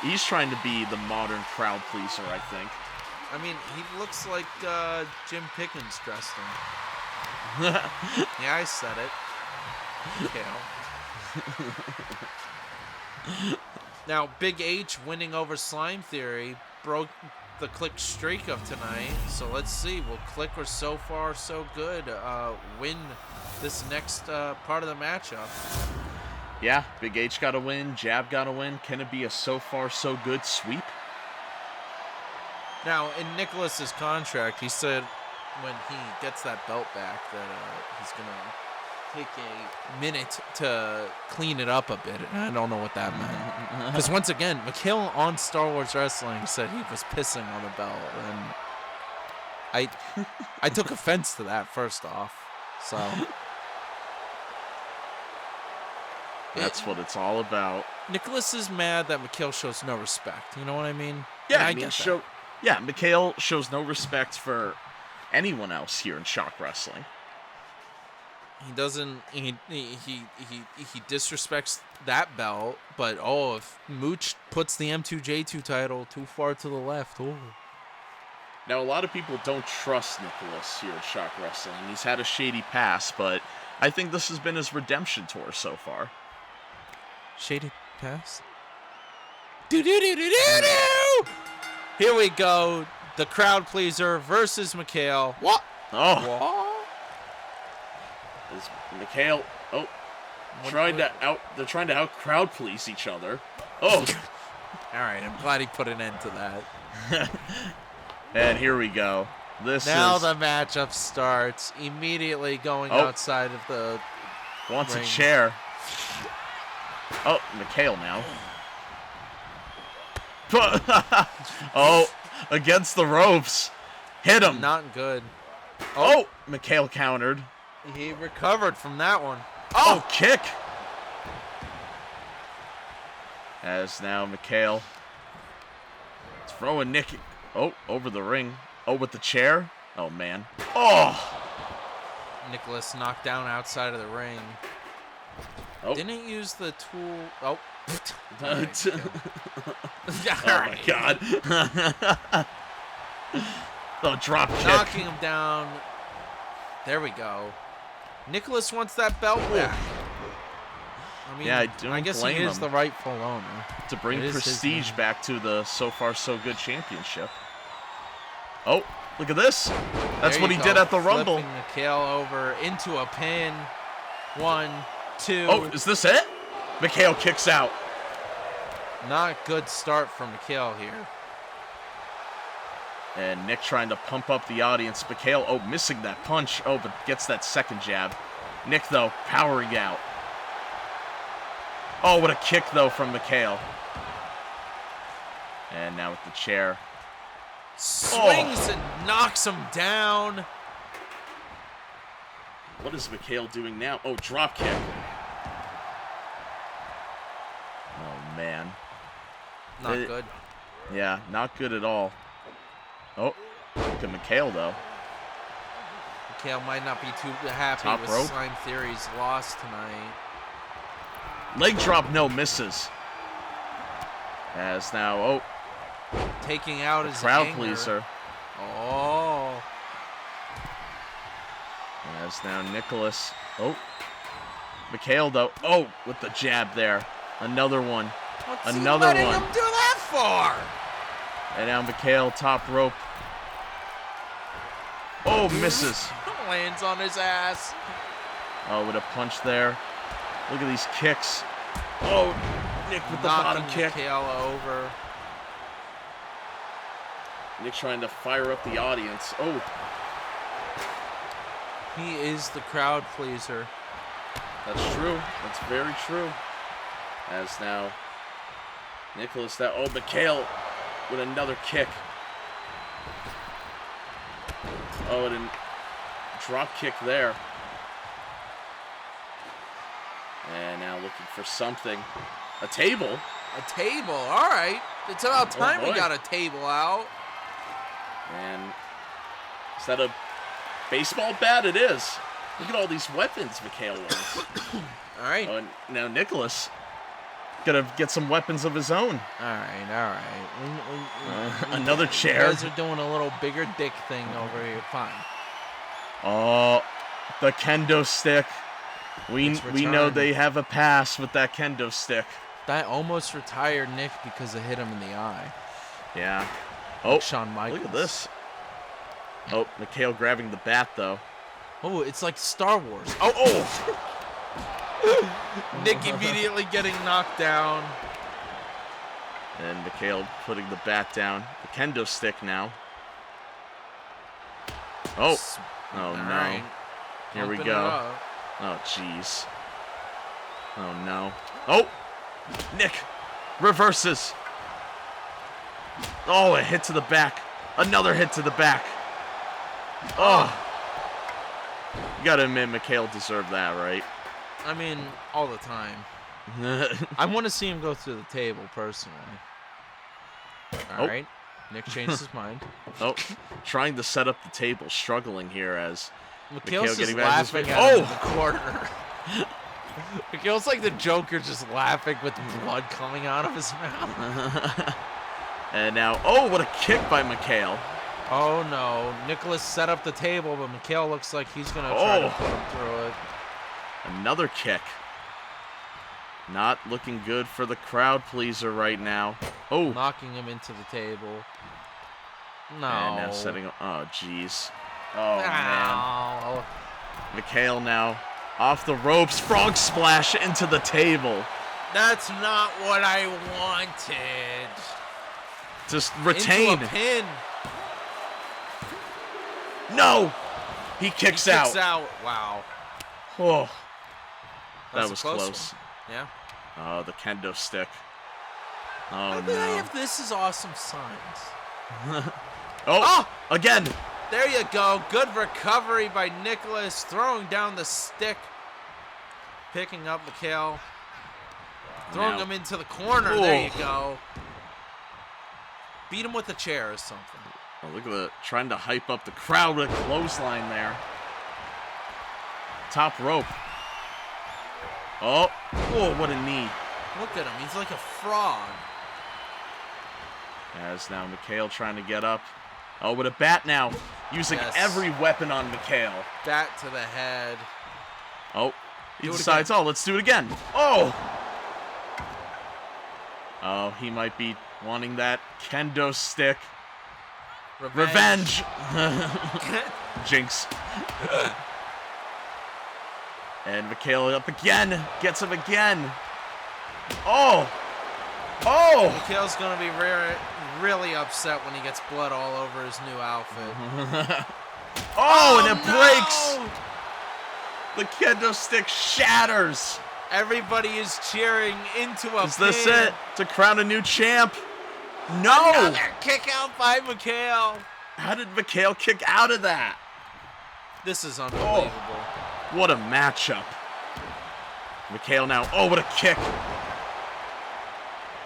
he's trying to be the modern crowd pleaser, I think. I mean, he looks like Jim Pickens dressed him. Yeah, I said it. Now, Big H winning over Slime Theory broke the Click streak of tonight. So let's see, will Click or So Far So Good win this next part of the matchup? Yeah, Big H got a win, Jab got a win. Can it be a So Far So Good sweep? Now, in Nicholas's contract, he said when he gets that belt back that he's going to take a minute to clean it up a bit. I don't know what that meant. Because once again, Mikhail on Star Wars Wrestling said he was pissing on the belt. And I took offense to that, first off. So that's what it's all about. Nicholas is mad that Mikhail shows no respect. You know what I mean? Yeah, I get that. Yeah, Mikhail shows no respect for anyone else here in Shock Wrestling. He doesn't. He disrespects that belt. But if Mooch puts the M2J2 title too far to the left, Now, a lot of people don't trust Nicholas here at Shock Wrestling. He's had a shady past, but I think this has been his redemption tour so far. Shady past. Do. Here we go. The crowd pleaser versus Mikhail. What? Oh. What? Is Mikhail they're trying to out crowd please each other. Oh. All right, I'm glad he put an end to that. And here we go. The matchup starts immediately going outside of the wants ring. A chair. Oh, Mikhail now. Against the ropes. Hit him. Not good. Oh, Mikhail countered. He recovered from that one. Oh, kick. As now Mikhail throwing Nick over the ring. Oh, with the chair. Oh, man. Oh. Nicholas knocked down outside of the ring. Oh. Didn't use the tool. Oh. Oh, my God. Oh, drop kick. Knocking him down. There we go. Nicholas wants that belt back. I mean, yeah, I guess he is the rightful owner. To bring prestige back to the So Far So Good championship. Oh, look at this. That's what he did at the Rumble. Flipping Mikhail over into a pin. 1, 2. Oh, is this it? Mikhail kicks out. Not good start from Mikhail here. And Nick trying to pump up the audience. Mikhail, missing that punch. But gets that second jab. Nick, though, powering out. Oh, what a kick, though, from Mikhail. And now with the chair. Swings and knocks him down. What is Mikhail doing now? Oh, drop kick. Oh, man. Not good. Yeah, not good at all. Oh, look at Mikhail, though. Mikhail might not be too happy Top with rope. Slime Theory's loss tonight. Leg drop, no, misses. As now, Taking out his crowd anger. pleaser. Oh. As now Nicholas. Oh. Mikhail, though. Oh, with the jab there. Another one. What's Another he letting one. him do that for? And now Mikhail, top rope. Oh, misses. Lands on his ass. Oh, with a punch there. Look at these kicks. Oh, Nick with the bottom kick. Mikhail over. Nick trying to fire up the audience. Oh. He is the crowd pleaser. That's true. That's very true. As now, Nicholas, Mikhail with another kick. Oh, and a drop kick there. And now looking for something. A table? A table. All right. It's about time we boy. got a table out. And is that a baseball bat? It is. Look at all these weapons Mikhail wants. All right. Oh, and now Nicholas gotta get some weapons of his own. All right. Another chair. You guys are doing a little bigger dick thing over here. Fine. Oh, the kendo stick. We know returned. they have a pass with that kendo stick. That almost retired Nick because it hit him in the eye. Yeah. Oh, Shawn Michaels. look at this. Oh, Mikhail grabbing the bat, though. Oh, it's like Star Wars. Oh. Nick immediately getting knocked down. And Mikhail putting the bat down. The kendo stick now. Oh. Oh, All no. right. Here we Pumping it go. up. Oh, jeez. Oh, no. Oh! Nick reverses. Oh, a hit to the back. Another hit to the back. Oh. You gotta admit, Mikhail deserved that, right? I mean, all the time. I want to see him go through the table, personally. All right. Nick changed his mind. Oh, trying to set up the table, struggling here as Mikhail's just getting back to his laughing feet. at him in the corner. Mikhail's like the Joker, just laughing with blood coming out of his mouth. And now, oh, what a kick by Mikhail. Oh, no. Nicholas set up the table, but Mikhail looks like he's going to try to put him through it. Another kick. Not looking good for the crowd pleaser right now. Oh. Knocking him into the table. No. And now setting up. Oh, jeez. Oh, man. Ow. Mikhail now off the ropes. Frog splash into the table. That's not what I wanted. Just retain. Into a pin. No. He kicks out. Kicks out. Wow. Oh. That's That was a close close. one. Yeah. Oh, the kendo stick. Oh, I no. believe this is awesome signs. Oh, again. There you go. Good recovery by Nicholas. Throwing down the stick. Picking up Mikhail. Throwing Now. him into the corner. Ooh. There you go. Beat him with a chair or something. Oh, look at that. Trying to hype up the crowd with a clothesline there. Top rope. Oh, what a knee. Look at him. He's like a frog. As now Mikhail trying to get up. Oh, with a bat now. Using Yes. every weapon on Mikhail. Bat to the head. Oh, he Do it decides, again. oh, let's do it again. Oh! Oh, he might be wanting that kendo stick. Revenge! Jinx. And Mikhail up again. Gets him again. Oh! Oh! Mikhail's going to be really upset when he gets blood all over his new outfit. Oh, and it no! breaks! The kendo stick shatters. Everybody is cheering into a Is this pin. it? To crown a new champ? No! Another kick out by McHale. How did McHale kick out of that? This is unbelievable. What a matchup. McHale now. Oh, what a kick.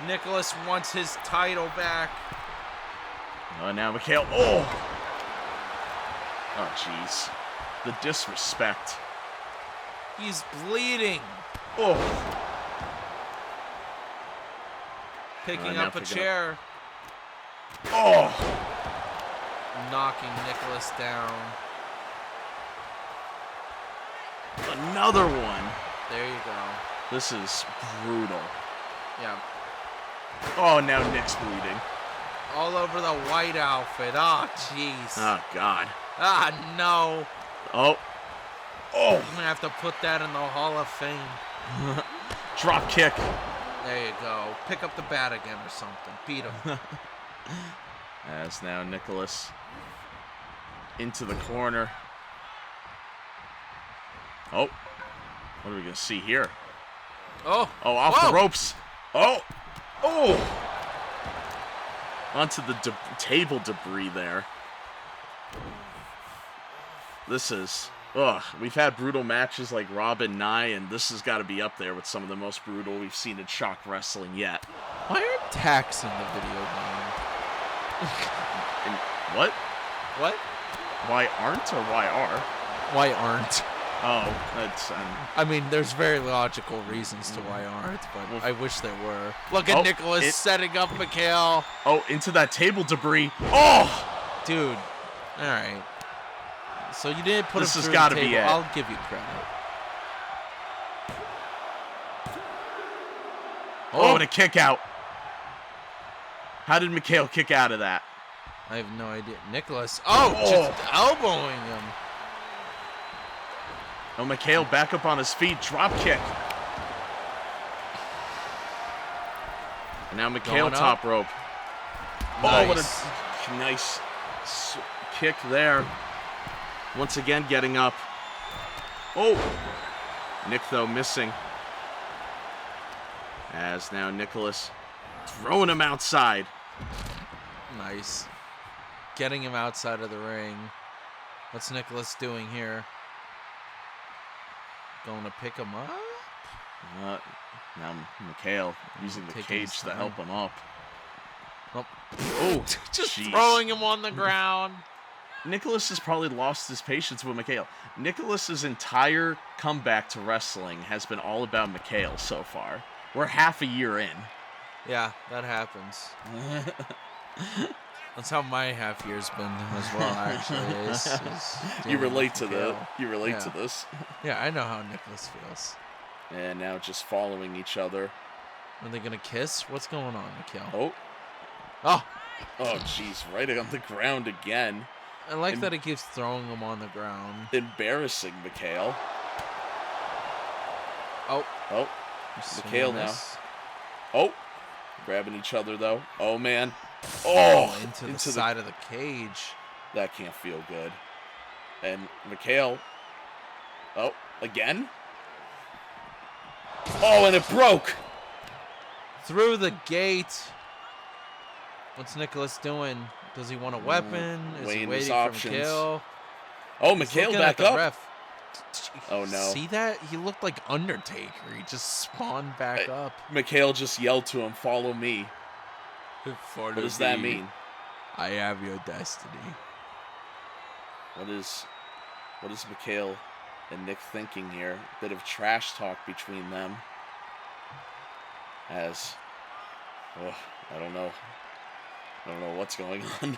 Nicholas wants his title back. Oh, now McHale. Oh! Oh, jeez. The disrespect. He's bleeding. Oh. Picking up a chair. Oh! Knocking Nicholas down. Another one. There you go. This is brutal. Yeah. Oh, now Nick's bleeding. All over the white outfit. Oh, jeez. Oh, God. Ah, no. Oh. Oh. I'm going to have to put that in the Hall of Fame. Drop kick. There you go. Pick up the bat again or something. Beat him. As now Nicholas into the corner. Oh. What are we going to see here? Oh. Oh, off the ropes. Oh. Oh. Onto the table debris there. This is... Ugh. We've had brutal matches like Rob and Nye, and this has got to be up there with some of the most brutal we've seen in ShockWrestling yet. Why aren't tacks in the video game? And what? What? Why aren't or why are? Why aren't? Oh, that's... I mean, there's very logical reasons to why aren't, but I wish there were. Look at Nicholas setting up McHale. Oh, into that table debris. Oh! Dude. All right. So you didn't put him through the table. This has got to be it. I'll give you credit. Oh, and a kick out. How did McHale kick out of that? I have no idea. Nicholas. Oh, just elbowing him. Oh, McHale back up on his feet. Drop kick. And now McHale top rope. Nice. Oh, what a nice kick there. Once again getting up. Oh. Nick, though, missing. As now Nicholas throwing him outside. Nice. Getting him outside of the ring. What's Nicholas doing here? Going to pick him up? Now McHale using the cage to help him up. Oh, just throwing him on the ground. Nicholas has probably lost his patience with McHale. Nicholas's entire comeback to wrestling has been all about McHale so far. We're half a year in. Yeah, that happens. That's how my half year's been as well, actually. You relate to this. Yeah, I know how Nicholas feels. And now just following each other. Are they gonna kiss? What's going on, McHale? Oh, jeez, right on the ground again. I like that he keeps throwing him on the ground. Embarrassing McHale. Oh, McHale now. Oh, grabbing each other though. Oh man. Oh, into the side of the cage. That can't feel good. And McHale. Oh, again? Oh, and it broke. Through the gate. What's Nicholas doing? Does he want a weapon? Is he waiting for McHale? Oh, McHale back up. Ref. Oh, no. See that? He looked like Undertaker. He just spawned back up. McHale just yelled to him, "Follow me." What does that mean? I have your destiny. What is McHale and Nick thinking here? Bit of trash talk between them. I don't know. I don't know what's going on.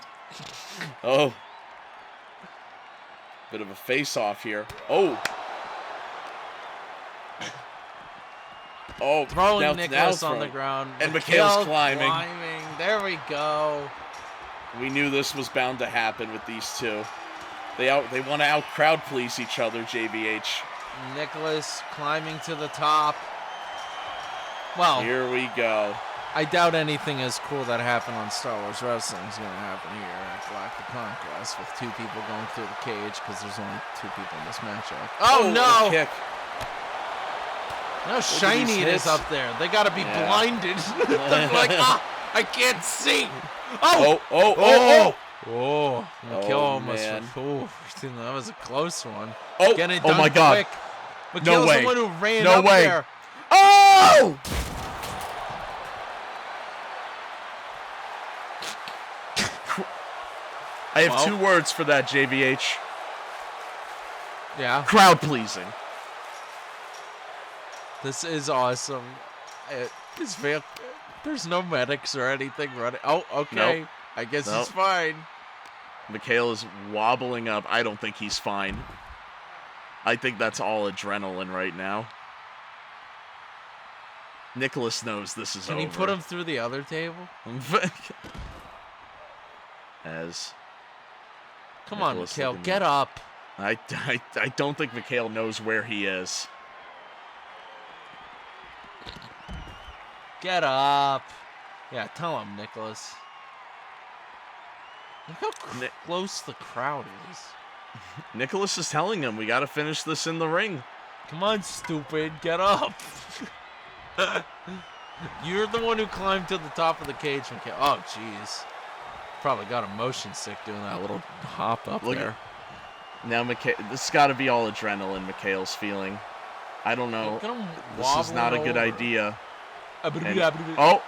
Oh. Bit of a face-off here. Oh. Oh, throwing Nicholas on the ground. And McHale's climbing. There we go. We knew this was bound to happen with these two. They want to out-crowd police each other, JVH. Nicholas climbing to the top. Well, here we go. I doubt anything as cool that happened on Star Wars Wrestling is going to happen here at Galactic Conquest with two people going through the cage because there's only two people in this matchup. Oh no! Kick. How shiny it is up there. They got to be blinded. They're like, I can't see. Oh. Mikhail Oh, almost. man. That was a close one. Oh, Getting it oh done my God. quick. Mikhail's way. the one who ran No up way. there. Oh! I have 2 words for that, JVH. Yeah. Crowd pleasing. This is awesome. There's no medics or anything running. Oh, okay. Nope. I guess Nope. he's fine. Mikhail is wobbling up. I don't think he's fine. I think that's all adrenaline right now. Nicholas knows this is over. Can he put him through the other table? Come on, Nicholas Mikhail, looking get up. I don't think Mikhail knows where he is. Get up. Yeah, tell him, Nicholas. Look how close the crowd is. Nicholas is telling him we got to finish this in the ring. Come on, stupid, get up. You're the one who climbed to the top of the cage, Mikhail. Oh, jeez. Probably got a motion sick doing that little hop up there. Now, this has got to be all adrenaline Mikhail's feeling. I don't know. This is not a good idea. Oh!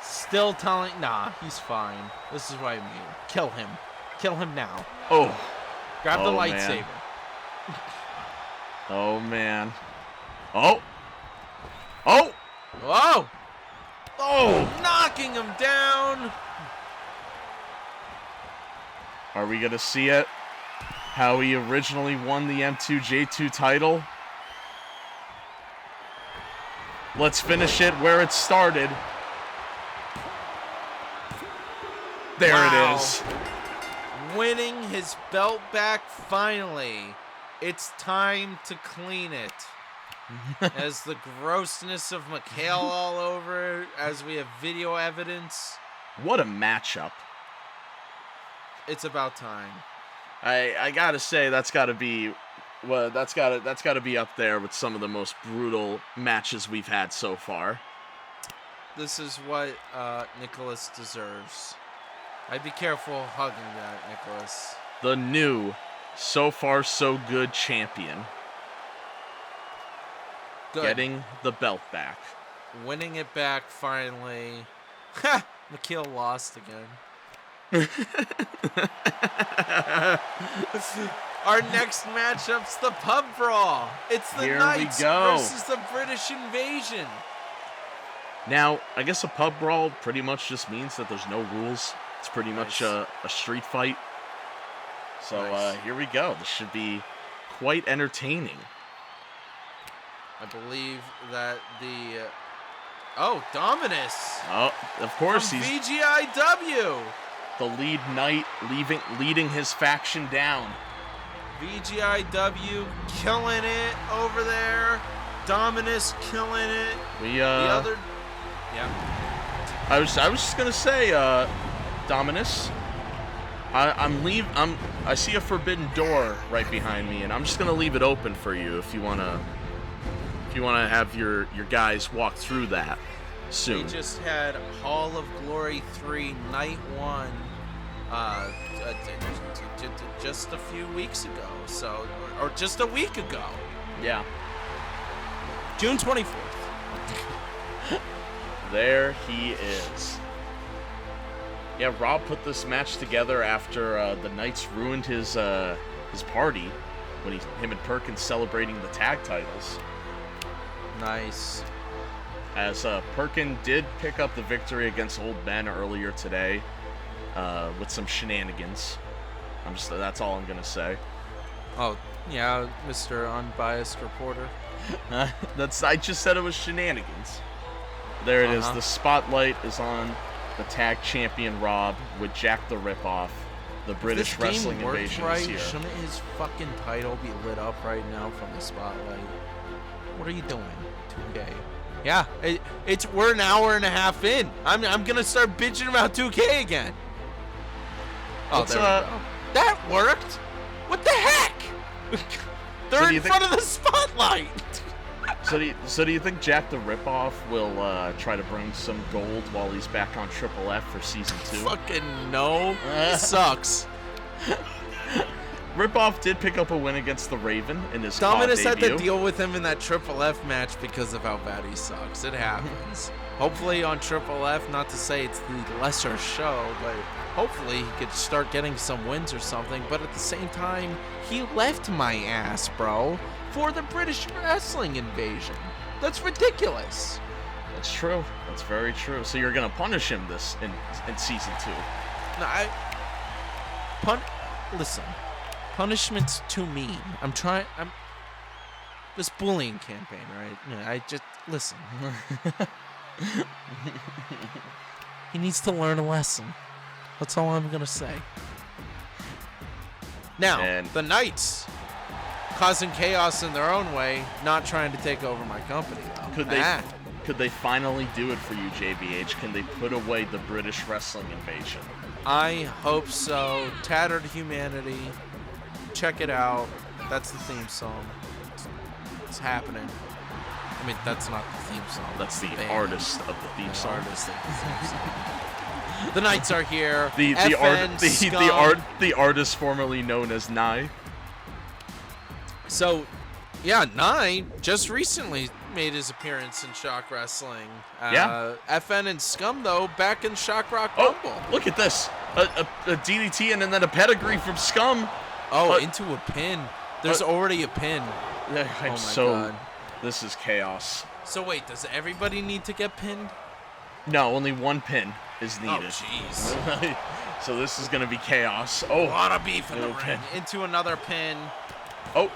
Still telling... Nah, he's fine. This is what I mean. Kill him. Kill him now. Oh. Grab the Oh, lightsaber. man. Oh, man. Oh! Oh! Whoa! Oh! Knocking him down! Are we going to see it? How he originally won the M2J2 title? Let's finish it where it started. There it is. Winning his belt back finally. It's time to clean it. As the grossness of Mikhail all over, as we have video evidence. What a matchup. It's about time. I gotta say that's gotta be be up there with some of the most brutal matches we've had so far. This is what Nicholas deserves. I'd be careful hugging that, Nicholas. The new, so far so good champion. Good. Getting the belt back. Winning it back finally. Ha! Mikhail lost again. Our next matchup's the pub brawl. It's the Here Knights we go. versus the British Invasion. Now, I guess a pub brawl pretty much just means that there's no rules. It's pretty much a street fight. So Nice. Here we go. This should be quite entertaining. I believe that the... Dominus. Oh, of course From he's VGIW. the lead knight, leading his faction down. VGIW killing it over there. Dominus killing it. We The other... Yeah. I was just gonna say, Dominus. I see a forbidden door right behind me, and I'm just gonna leave it open for you if you wanna have your guys walk through that soon. We just had Hall of Glory 3 Night 1 just a few weeks ago, or just a week ago. Yeah. June 24th. There he is. Yeah, Rob put this match together after the Knights ruined his party when him and Perkins celebrating the tag titles. Nice. As Perkin did pick up the victory against Old Ben earlier today with some shenanigans. That's all I'm gonna say. Oh, yeah, Mr. Unbiased Reporter. I just said it was shenanigans. There it is. The spotlight is on the tag champion Rob with Jack the Ripoff. The British Wrestling Invasion is here. Shouldn't his fucking title be lit up right now from the spotlight? What are you doing, 2K? Yeah, we're an hour and a half in. I'm gonna start bitching about 2K again. Oh, there we go. That worked. What the heck? They're in front of the spotlight. So do you think Jack the Ripoff will try to bring some gold while he's back on Triple F for season 2? Fucking no. He sucks. Ripoff did pick up a win against the Raven in his Dominus COD had debut. to deal with him in that Triple F match because of how bad he sucks. It happens. Hopefully on Triple F, not to say it's the lesser show, but hopefully he could start getting some wins or something. But at the same time, he left my ass, bro, for the British wrestling invasion. That's ridiculous. That's true. That's very true. So you're gonna punish him this in season 2? No, listen. Punishment's too mean. I'm this bullying campaign, right? I just listen. He needs to learn a lesson. That's all I'm gonna say. Now, the Knights causing chaos in their own way, not trying to take over my company though. Could they finally do it for you, JVH? Can they put away the British wrestling invasion? I hope so. Tattered Humanity. Check it out. That's the theme song. It's happening. I mean, that's not the theme song. That's the artist of the theme song. The Knights are here. The artist formerly known as Nye. So, yeah, Nye just recently made his appearance in Shock Wrestling. FN and Scum, though, back in Shock Rock Rumble. Look at this. A DDT and then a pedigree from Scum. Into a pin. There's already a pin. God. This is chaos. So wait, does everybody need to get pinned? No, only one pin is needed. Oh, jeez. So this is going to be chaos. A lot of beef in the ring. Into another pin. Oh,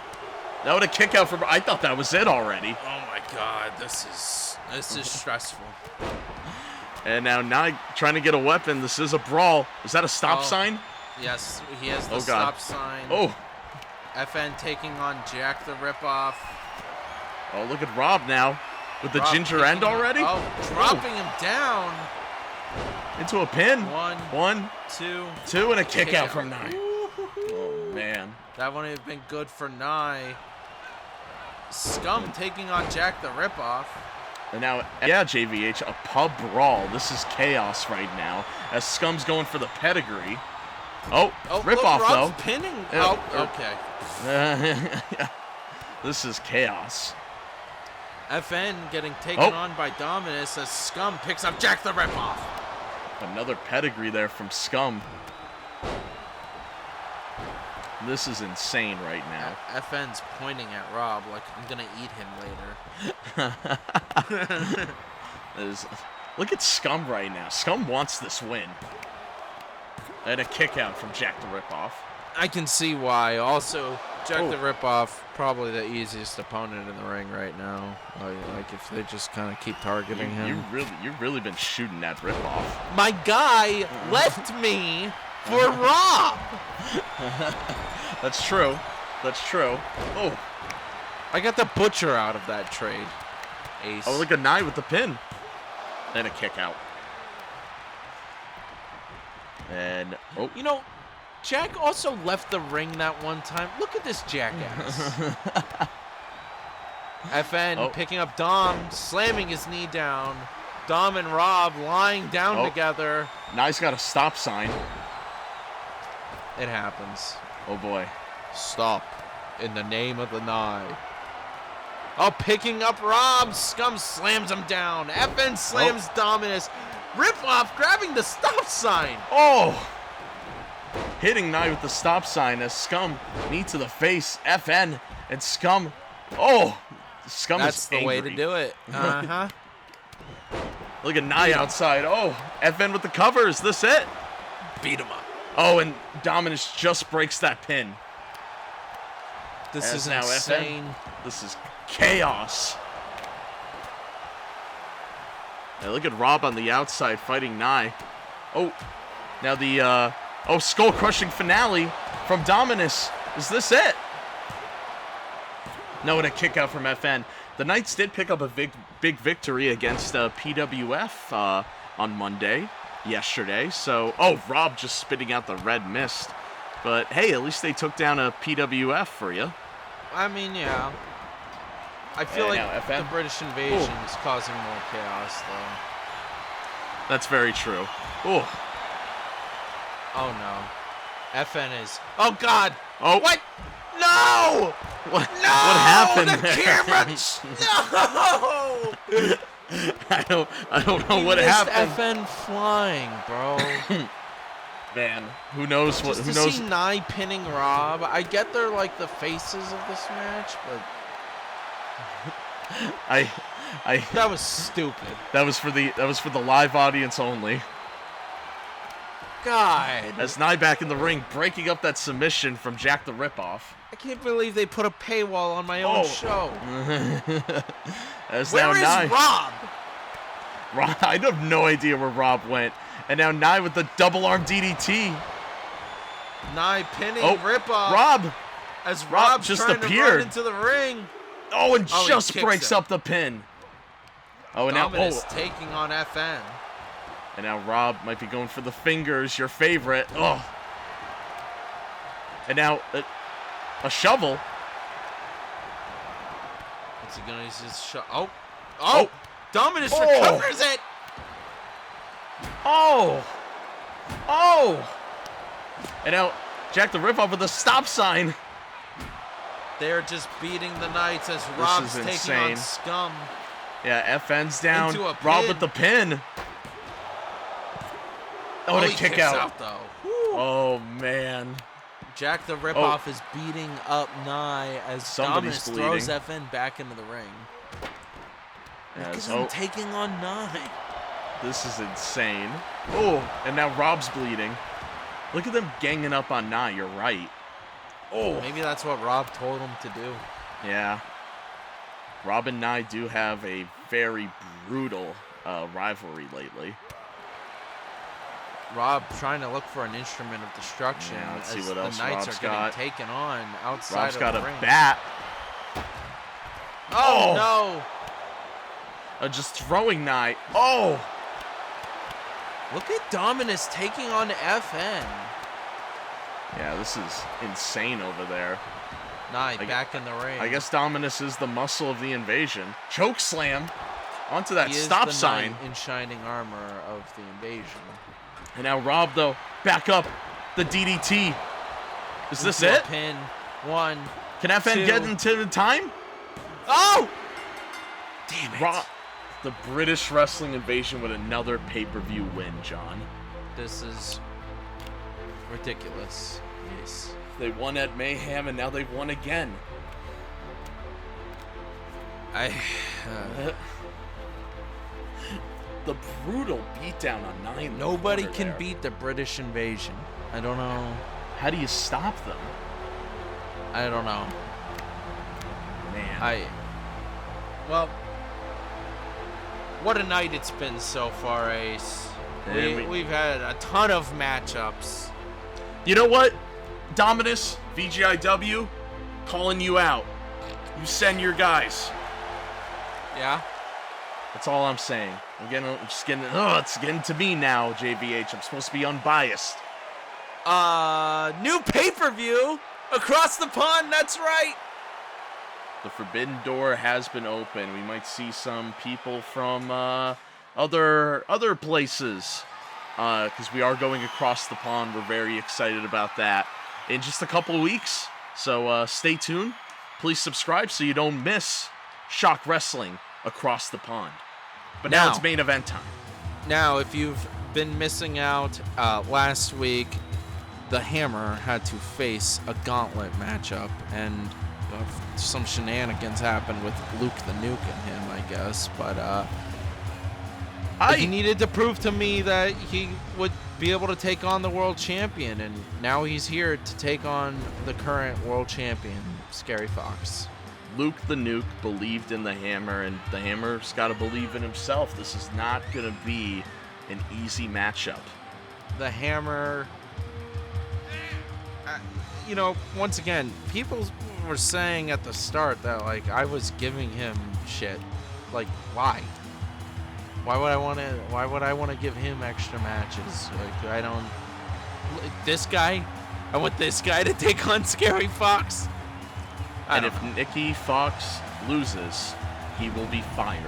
that would a kick out from. I thought that was it already. Oh my God, this is stressful. And now Nye trying to get a weapon. This is a brawl. Is that a stop sign? Yes, he has the stop sign. Oh. FN taking on Jack the Ripoff. Oh, look at Rob now with the ginger end already. Dropping him down. Into a pin. One, two, and a kick out from Nye. Oh, man. That wouldn't have been good for Nye. Scum taking on Jack the Ripoff. And now, JVH, a pub brawl. This is chaos right now as Scum's going for the pedigree. Ripoff, though. Pinning. Okay. This is chaos. FN getting taken on by Dominus as Scum picks up Jack the Ripoff. Another pedigree there from Scum. This is insane right now. FN's pointing at Rob like, I'm going to eat him later. Look at Scum right now. Scum wants this win. And a kick out from Jack the Ripoff. I can see why. Also, Jack the Ripoff, probably the easiest opponent in the ring right now. Like if they just kind of keep targeting him. You've really been shooting that Ripoff. My guy left me for Rob. That's true. Oh. I got the butcher out of that trade. Ace. Oh, look at Nye with the pin. And a kick out. And, Jack also left the ring that one time. Look at this jackass. FN picking up Dom, slamming his knee down. Dom and Rob lying down together. Nye's got a stop sign. It happens. Oh, boy. Stop in the name of the Nye. Picking up Rob. Scum slams him down. FN slams Dominus. Ripoff grabbing the stop sign. Hitting Nye with the stop sign as Scum knee to the face. FN and Scum. Scum That's is the way to do it. Look at Nye outside. FN with the cover. Is this it? Beat him up. And Dominus just breaks that pin. This is now insane. FN. This is chaos. Now look at Rob on the outside fighting Nye. Now the skull-crushing finale from Dominus. Is this it? No, and a kick out from FN. The Knights did pick up a big victory against PWF on Monday, yesterday. So, Rob just spitting out the red mist. But hey, at least they took down a PWF for you. I mean, yeah. I feel And like now FN. the British invasion is causing more chaos, though. That's very true. Oh. Oh, no. FN is... Oh, God! Oh. What? No! What? No! What happened The there? camera... No! I don't know what missed happened. FN flying, bro. Man, who knows what? Just Who to knows? see Nye pinning Rob. I get they're like the faces of this match, but I that was stupid. that was for the live audience only. God, As Nye back in the ring, breaking up that submission from Jack the Ripoff. I can't believe they put a paywall on my own show. As Where now is Nye. Rob? I have no idea where Rob went. And now Nye with the double arm DDT. Nye pinning Oh, Ripoff. Rob. As Rob Rob's just trying to appeared. run into the ring. Oh, and Oh, he just kicks breaks him. up the pin. Oh, and now Dominus taking on FN. And now Rob might be going for the fingers, your favorite. Oh. And now a shovel. What's he gonna use his shot? Oh! Dominus Oh. recovers it! Oh. And now Jack the Ripoff with a stop sign. They're just beating the Knights as Rob's is taking on insane. Scum. Yeah, FN's down. Into a Rob pin. with the pin. Oh, the he kick kicks out. though. Oh, man. Jack the Ripoff is beating up Nye as Somebody's Dominus throws bleeding. FN back into the ring. Yes, Because I'm taking on Nye. this is insane. Oh, and now Rob's bleeding. Look at them ganging up on Nye. You're right. Oh, Maybe that's what Rob told him to do. yeah. Rob and Nye do have a very brutal rivalry lately. Rob trying to look for an instrument of destruction. Yeah, let's as see what else the Knights Rob's are getting got. taken on outside Rob's of got the a ring. bat. Oh, no! Just throwing Nye. Oh! Look at Dominus taking on FN. Yeah, this is insane over there. Nye back in the ring. I guess Dominus is the muscle of the invasion. Choke slam onto that He is stop the sign. knight in shining armor of the invasion. And now Rob, though, back up the DDT. Is this Into a it? Pin. 1. Can FN 2. get into the time? Oh! Damn it. Rob, the British Wrestling Invasion with another pay-per-view win, John. This is ridiculous. Yes. They won at Mayhem, and now they've won again. The brutal beatdown on 9. Nobody can beat the British invasion. I don't know. How do you stop them? I don't know. Man. Well, what a night it's been so far, Ace. We've had a ton of matchups. You know what? Dominus, VGIW, calling you out. You send your guys. Yeah? That's all I'm saying. It's getting to me now, JVH. I'm supposed to be unbiased. New pay-per-view across the pond, that's right. The forbidden door has been opened. We might see some people from other places because we are going across the pond. We're very excited about that in just a couple of weeks. So stay tuned. Please subscribe so you don't miss Shock Wrestling across the pond. But now it's main event time. Now, if you've been missing out, last week, the Hammer had to face a gauntlet matchup, and some shenanigans happened with Luke the Nuke and him, I guess. But he needed to prove to me that he would be able to take on the world champion, and now he's here to take on the current world champion, Scary Fox. Luke the Nuke believed in the Hammer, and the Hammer's got to believe in himself. This is not going to be an easy matchup. The Hammer, once again, people were saying at the start that, like, I was giving him shit. Like, why? Why would I want to give him extra matches? Like, I want this guy to take on Scary Fox. And if Nikki Fox loses, he will be fired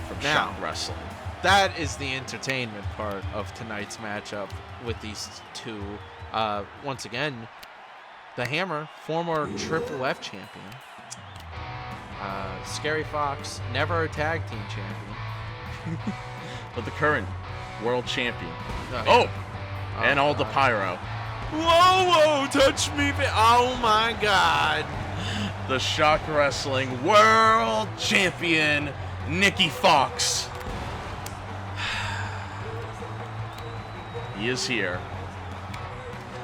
from Now, ShockWrestling. That is the entertainment part of tonight's matchup with these two. Once again, the Hammer, former Triple F champion. Scary Fox, never a tag team champion. But the current world champion. And all the God. pyro. Whoa, touch me. Oh, my God. The ShockWrestling world champion, Nikki Fox. He is here.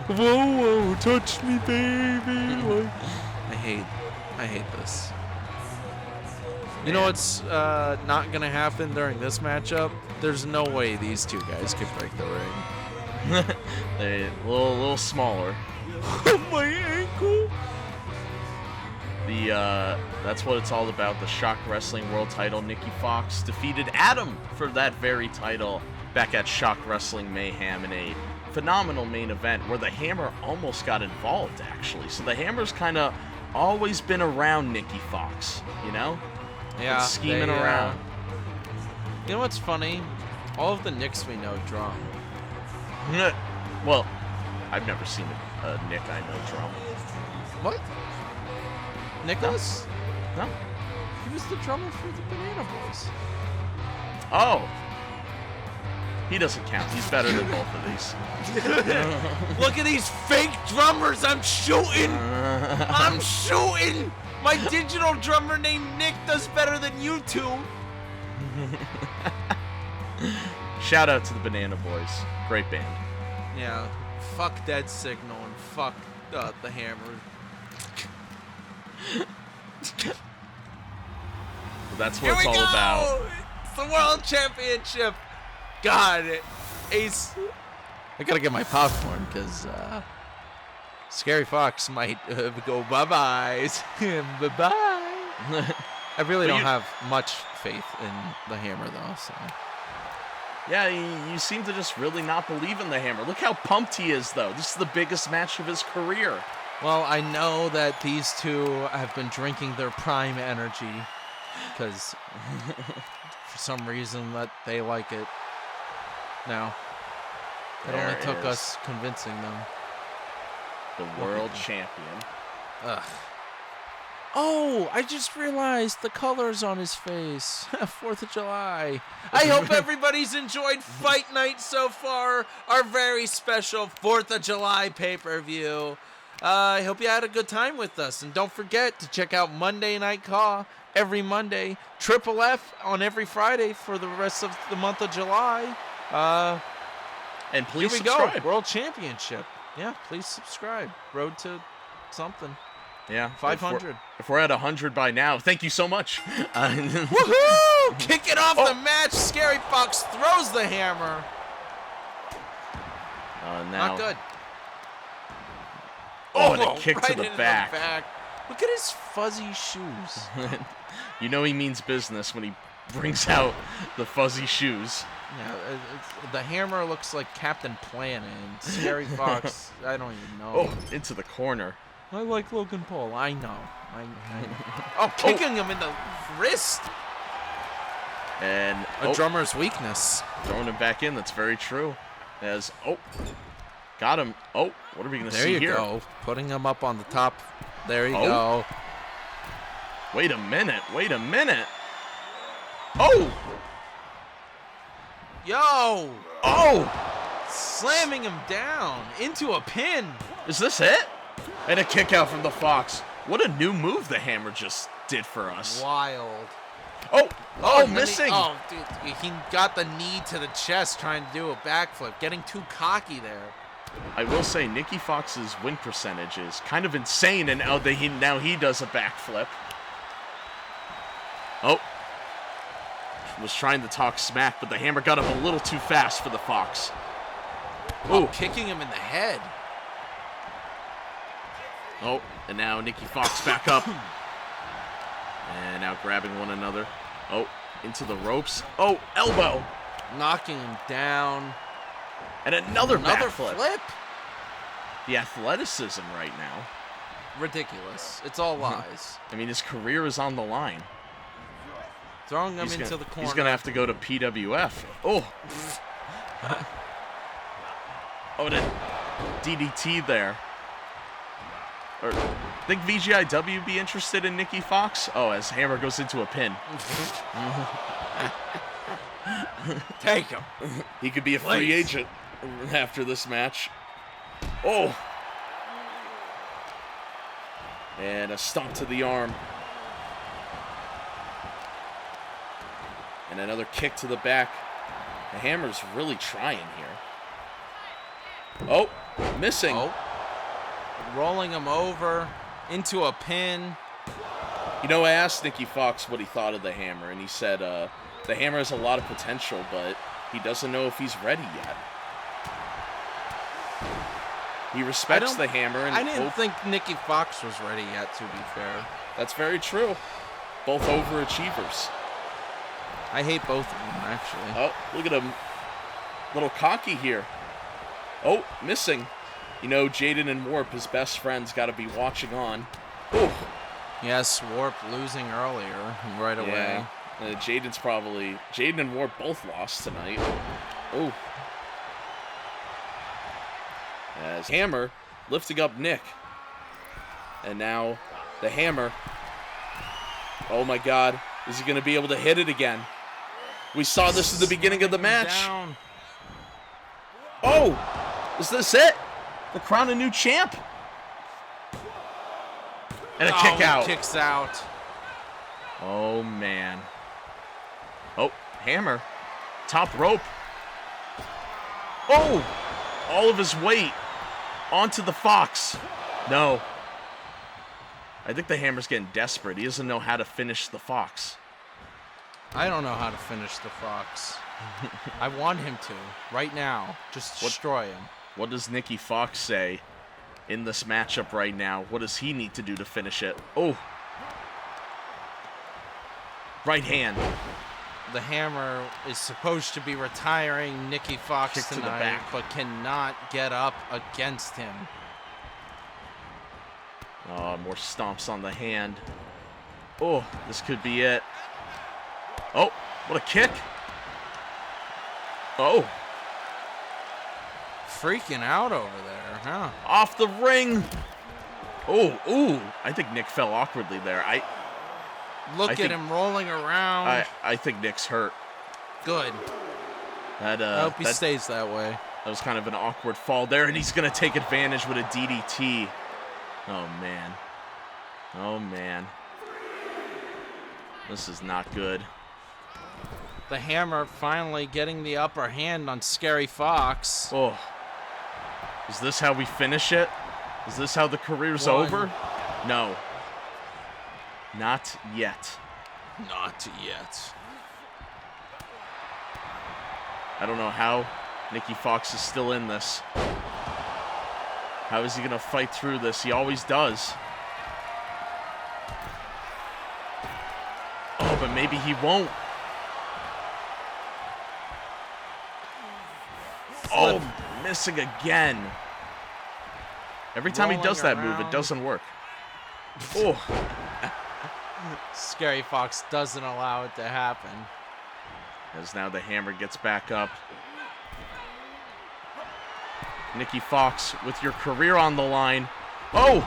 Whoa, touch me, baby. I hate this. You know what's not gonna happen during this matchup? There's no way these two guys could break the ring. They're a little smaller. My ankle. That's what it's all about. The ShockWrestling World Title. Nikki Fox defeated Adam for that very title back at ShockWrestling Mayhem in a phenomenal main event where the Hammer almost got involved, actually. So the Hammer's kind of always been around Nikki Fox, you know? Yeah. Been scheming around. You know what's funny? All of the Knicks we know drum. Well, I've never seen a Nick I know drum. What? Nicholas? No? He was the drummer for the Banana Boys. Oh. He doesn't count. He's better than both of these. Look at these fake drummers. I'm shooting. I'm shooting. My digital drummer named Nick does better than you two. Shout out to the Banana Boys. Great band. Yeah. Fuck Dead Signal and fuck the Hammer. That's what it's all about. It's the World Championship. God, Ace. I gotta get my popcorn because Scary Fox might go bye-bye. Bye-bye. I really don't have much faith in the Hammer, though. So. Yeah, you seem to just really not believe in the Hammer. Look how pumped he is, though. This is the biggest match of his career. Well, I know that these two have been drinking their prime energy because for some reason that they like it. Now, it only took us convincing them. The world champion. Ugh. Oh, I just realized the colors on his face. 4th of July. I hope everybody's enjoyed Fight Night so far. Our very special 4th of July pay-per-view. I hope you had a good time with us. And don't forget to check out Monday Night Call every Monday. Triple F on every Friday for the rest of the month of July. And please here we subscribe. go. World Championship. Yeah, please subscribe. Road to something. Yeah. 500. If we're at 100 by now, thank you so much. Woohoo! Kicking off the match. Scary Fox throws the Hammer. Now. Not good. Oh, and a kick right to the into back. Look at his fuzzy shoes. You know he means business when he brings out the fuzzy shoes. Yeah, the Hammer looks like Captain Planet, and Scary Fox, I don't even know. Oh, into the corner. I like Logan Paul. I know. I know. Oh, kicking him in the wrist. And a drummer's weakness. Throwing him back in. That's very true. As got him. Oh, what are we gonna see here? There you go. Putting him up on the top. There you go. Wait a minute. Wait a minute. Oh. Yo. Oh. Slamming him down into a pin. Is this it? And a kick out from the Fox. What a new move the Hammer just did for us. Wild. Oh, missing. Dude, he got the knee to the chest trying to do a backflip. Getting too cocky there. I will say Nikki Fox's win percentage is kind of insane, and now he does a backflip. Oh. Was trying to talk smack, but the Hammer got him a little too fast for the Fox. Oh, kicking him in the head. Oh, and now Nikki Fox back up. And now grabbing one another. Oh, into the ropes. Oh, elbow. Knocking him down. And another flip. The athleticism right now. Ridiculous. It's all lies. I mean, his career is on the line. Throwing him into the corner. He's going to have to go to PWF. Oh. Oh, the DDT there. Or, think VGIW be interested in Nikki Fox? Oh, as Hammer goes into a pin. Take him. He could be a free agent after this match. Oh. And a stomp to the arm. And another kick to the back. The Hammer's really trying here. Oh, missing. Oh. Rolling him over into a pin. You know, I asked Nikki Fox what he thought of the Hammer, and he said the Hammer has a lot of potential, but he doesn't know if he's ready yet. He respects the Hammer. And I didn't think Nikki Fox was ready yet, to be fair. That's very true. Both overachievers. I hate both of them, actually. Oh, look at him. Little cocky here. Oh, missing. You know, Jaden and Warp, his best friends, got to be watching on. Oh. Yes, Warp losing earlier, right away. Yeah. Jaden and Warp both lost tonight. Oh. As Hammer lifting up Nick. And now the Hammer. Oh my God. Is he going to be able to hit it again? We saw this at the beginning of the match. Down. Oh! Is this it? The crown a new champ. And a kick out. Kicks out. Oh, man. Oh, Hammer. Top rope. Oh! All of his weight onto the Fox. No. I think the Hammer's getting desperate. He doesn't know how to finish the Fox. I don't know how to finish the Fox. I want him to. Right now. Just destroy him. What does Nikki Fox say in this matchup right now? What does he need to do to finish it? Oh. Right hand. The Hammer is supposed to be retiring Nikki Fox Kick to the tonight, back. but cannot get up against him. Oh, more stomps on the hand. Oh, this could be it. Oh, what a kick. Oh. Freaking out over there, huh? Off the ring. Oh, ooh. I think Nick fell awkwardly there. Look at him rolling around. I think Nick's hurt. Good. I hope he stays that way. That was kind of an awkward fall there, and he's going to take advantage with a DDT. Oh, man. Oh, man. This is not good. The Hammer finally getting the upper hand on Scary Fox. Oh. Is this how we finish it? Is this how the career's One. over? No. Not yet. Not yet. I don't know how Nikki Fox is still in this. How is he going to fight through this? He always does. Oh, but maybe he won't. Oh, missing again. Every time he does that move, it doesn't work. Oh. Scary Fox doesn't allow it to happen. As now the Hammer gets back up. Nikki Fox with your career on the line. Oh!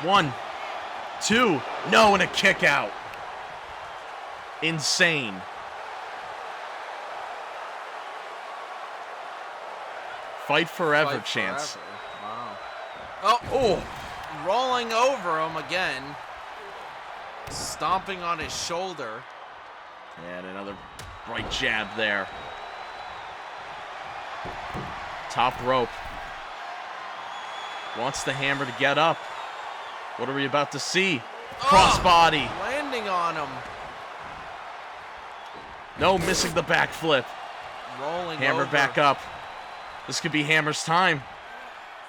1, 2, no, and a kick out. Insane. Fight forever Fight chance. forever. Wow. Oh, rolling over him again. Stomping on his shoulder. And another right jab there. Top rope. Wants the Hammer to get up. What are we about to see? Crossbody. Landing on him. No, missing the backflip. Rolling Hammer over. back up. This could be Hammer's time.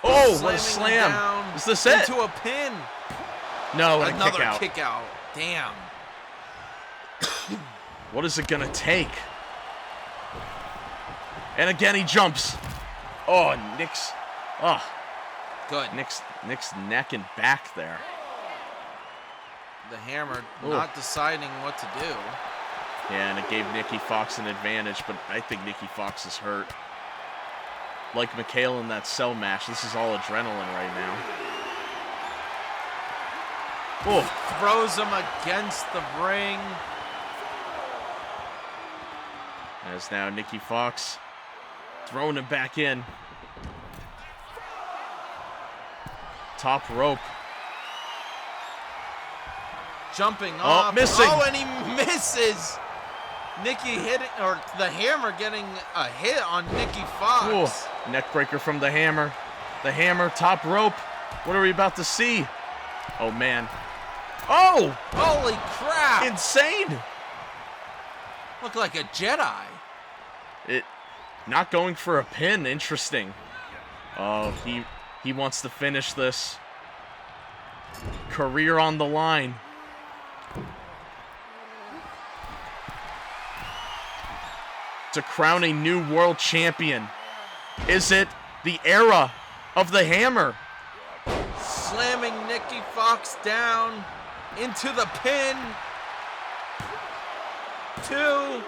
Oh, what a Slamming him slam. down Is this it? into a pin. No, and a Another kick out. kick out. Damn. What is it going to take? And again, he jumps. Oh, Nick's. Oh, Good. Nick's neck and back there. The Hammer Ooh. not deciding what to do. Yeah, and it gave Nikki Fox an advantage, but I think Nikki Fox is hurt. Like Michaela in that cell match, this is all adrenaline right now. Oh, Throws him against the ring. as now Nikki Fox throwing him back in. Top rope. Jumping off. Missing. Oh, and he misses. Nikki hitting, or the Hammer getting a hit on Nikki Fox. Ooh, neck breaker from the Hammer. The Hammer, top rope. What are we about to see? Oh, man. Oh! Holy crap. Insane! Looked like a Jedi. It not going for a pin. Interesting. Oh, he wants to finish this. Career on the line. To crown a new world champion. Is it the era of the Hammer? Slamming Nikki Fox down into the pin. 2,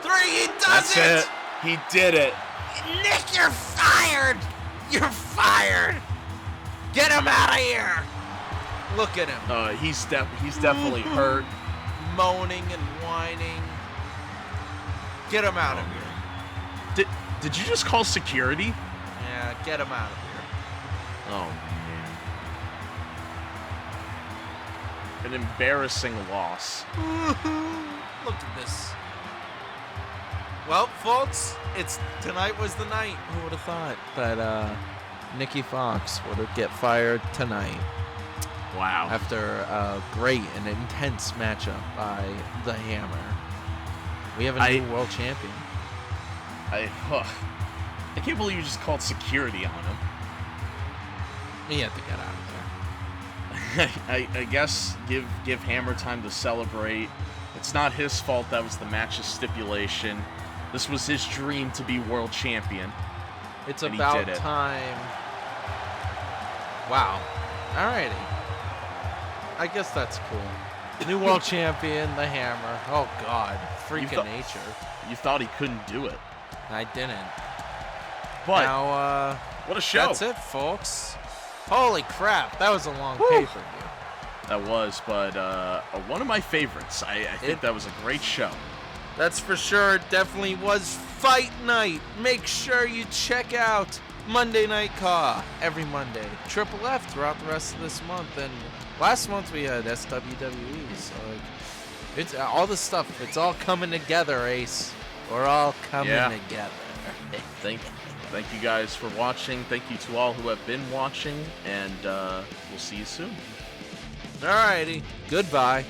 3, he does it! He did it. Nick, you're fired! You're fired! Get him out of here! Look at him. He's definitely hurt. Moaning and whining. Get him out of here. Did you just call security? Yeah, get him out of here. Oh, man. An embarrassing loss. Look at this. Well, folks, tonight was the night. Who would have thought that Nikki Fox would get fired tonight? Wow. After a great and intense matchup by the Hammer. We have a new world champion. I can't believe you just called security on him. He had to get out of there. I guess give Hammer time to celebrate. It's not his fault that was the match's stipulation. This was his dream to be world champion. It's and about he did it. time. Wow. Alrighty. I guess that's cool. New world champion, the Hammer. Oh God, freaking nature. You thought he couldn't do it. I didn't. But Now, what a show. That's it, folks. Holy crap, that was a long pay-per-view. That was, but one of my favorites. I think that was a great show. That's for sure. It definitely was fight night. Make sure you check out Monday Night Caw every Monday. Triple F throughout the rest of this month. And last month we had SWWE. So it's all the stuff. It's all coming together, Ace. We're all coming together. Thank you guys for watching. Thank you to all who have been watching. And we'll see you soon. Alrighty. Goodbye.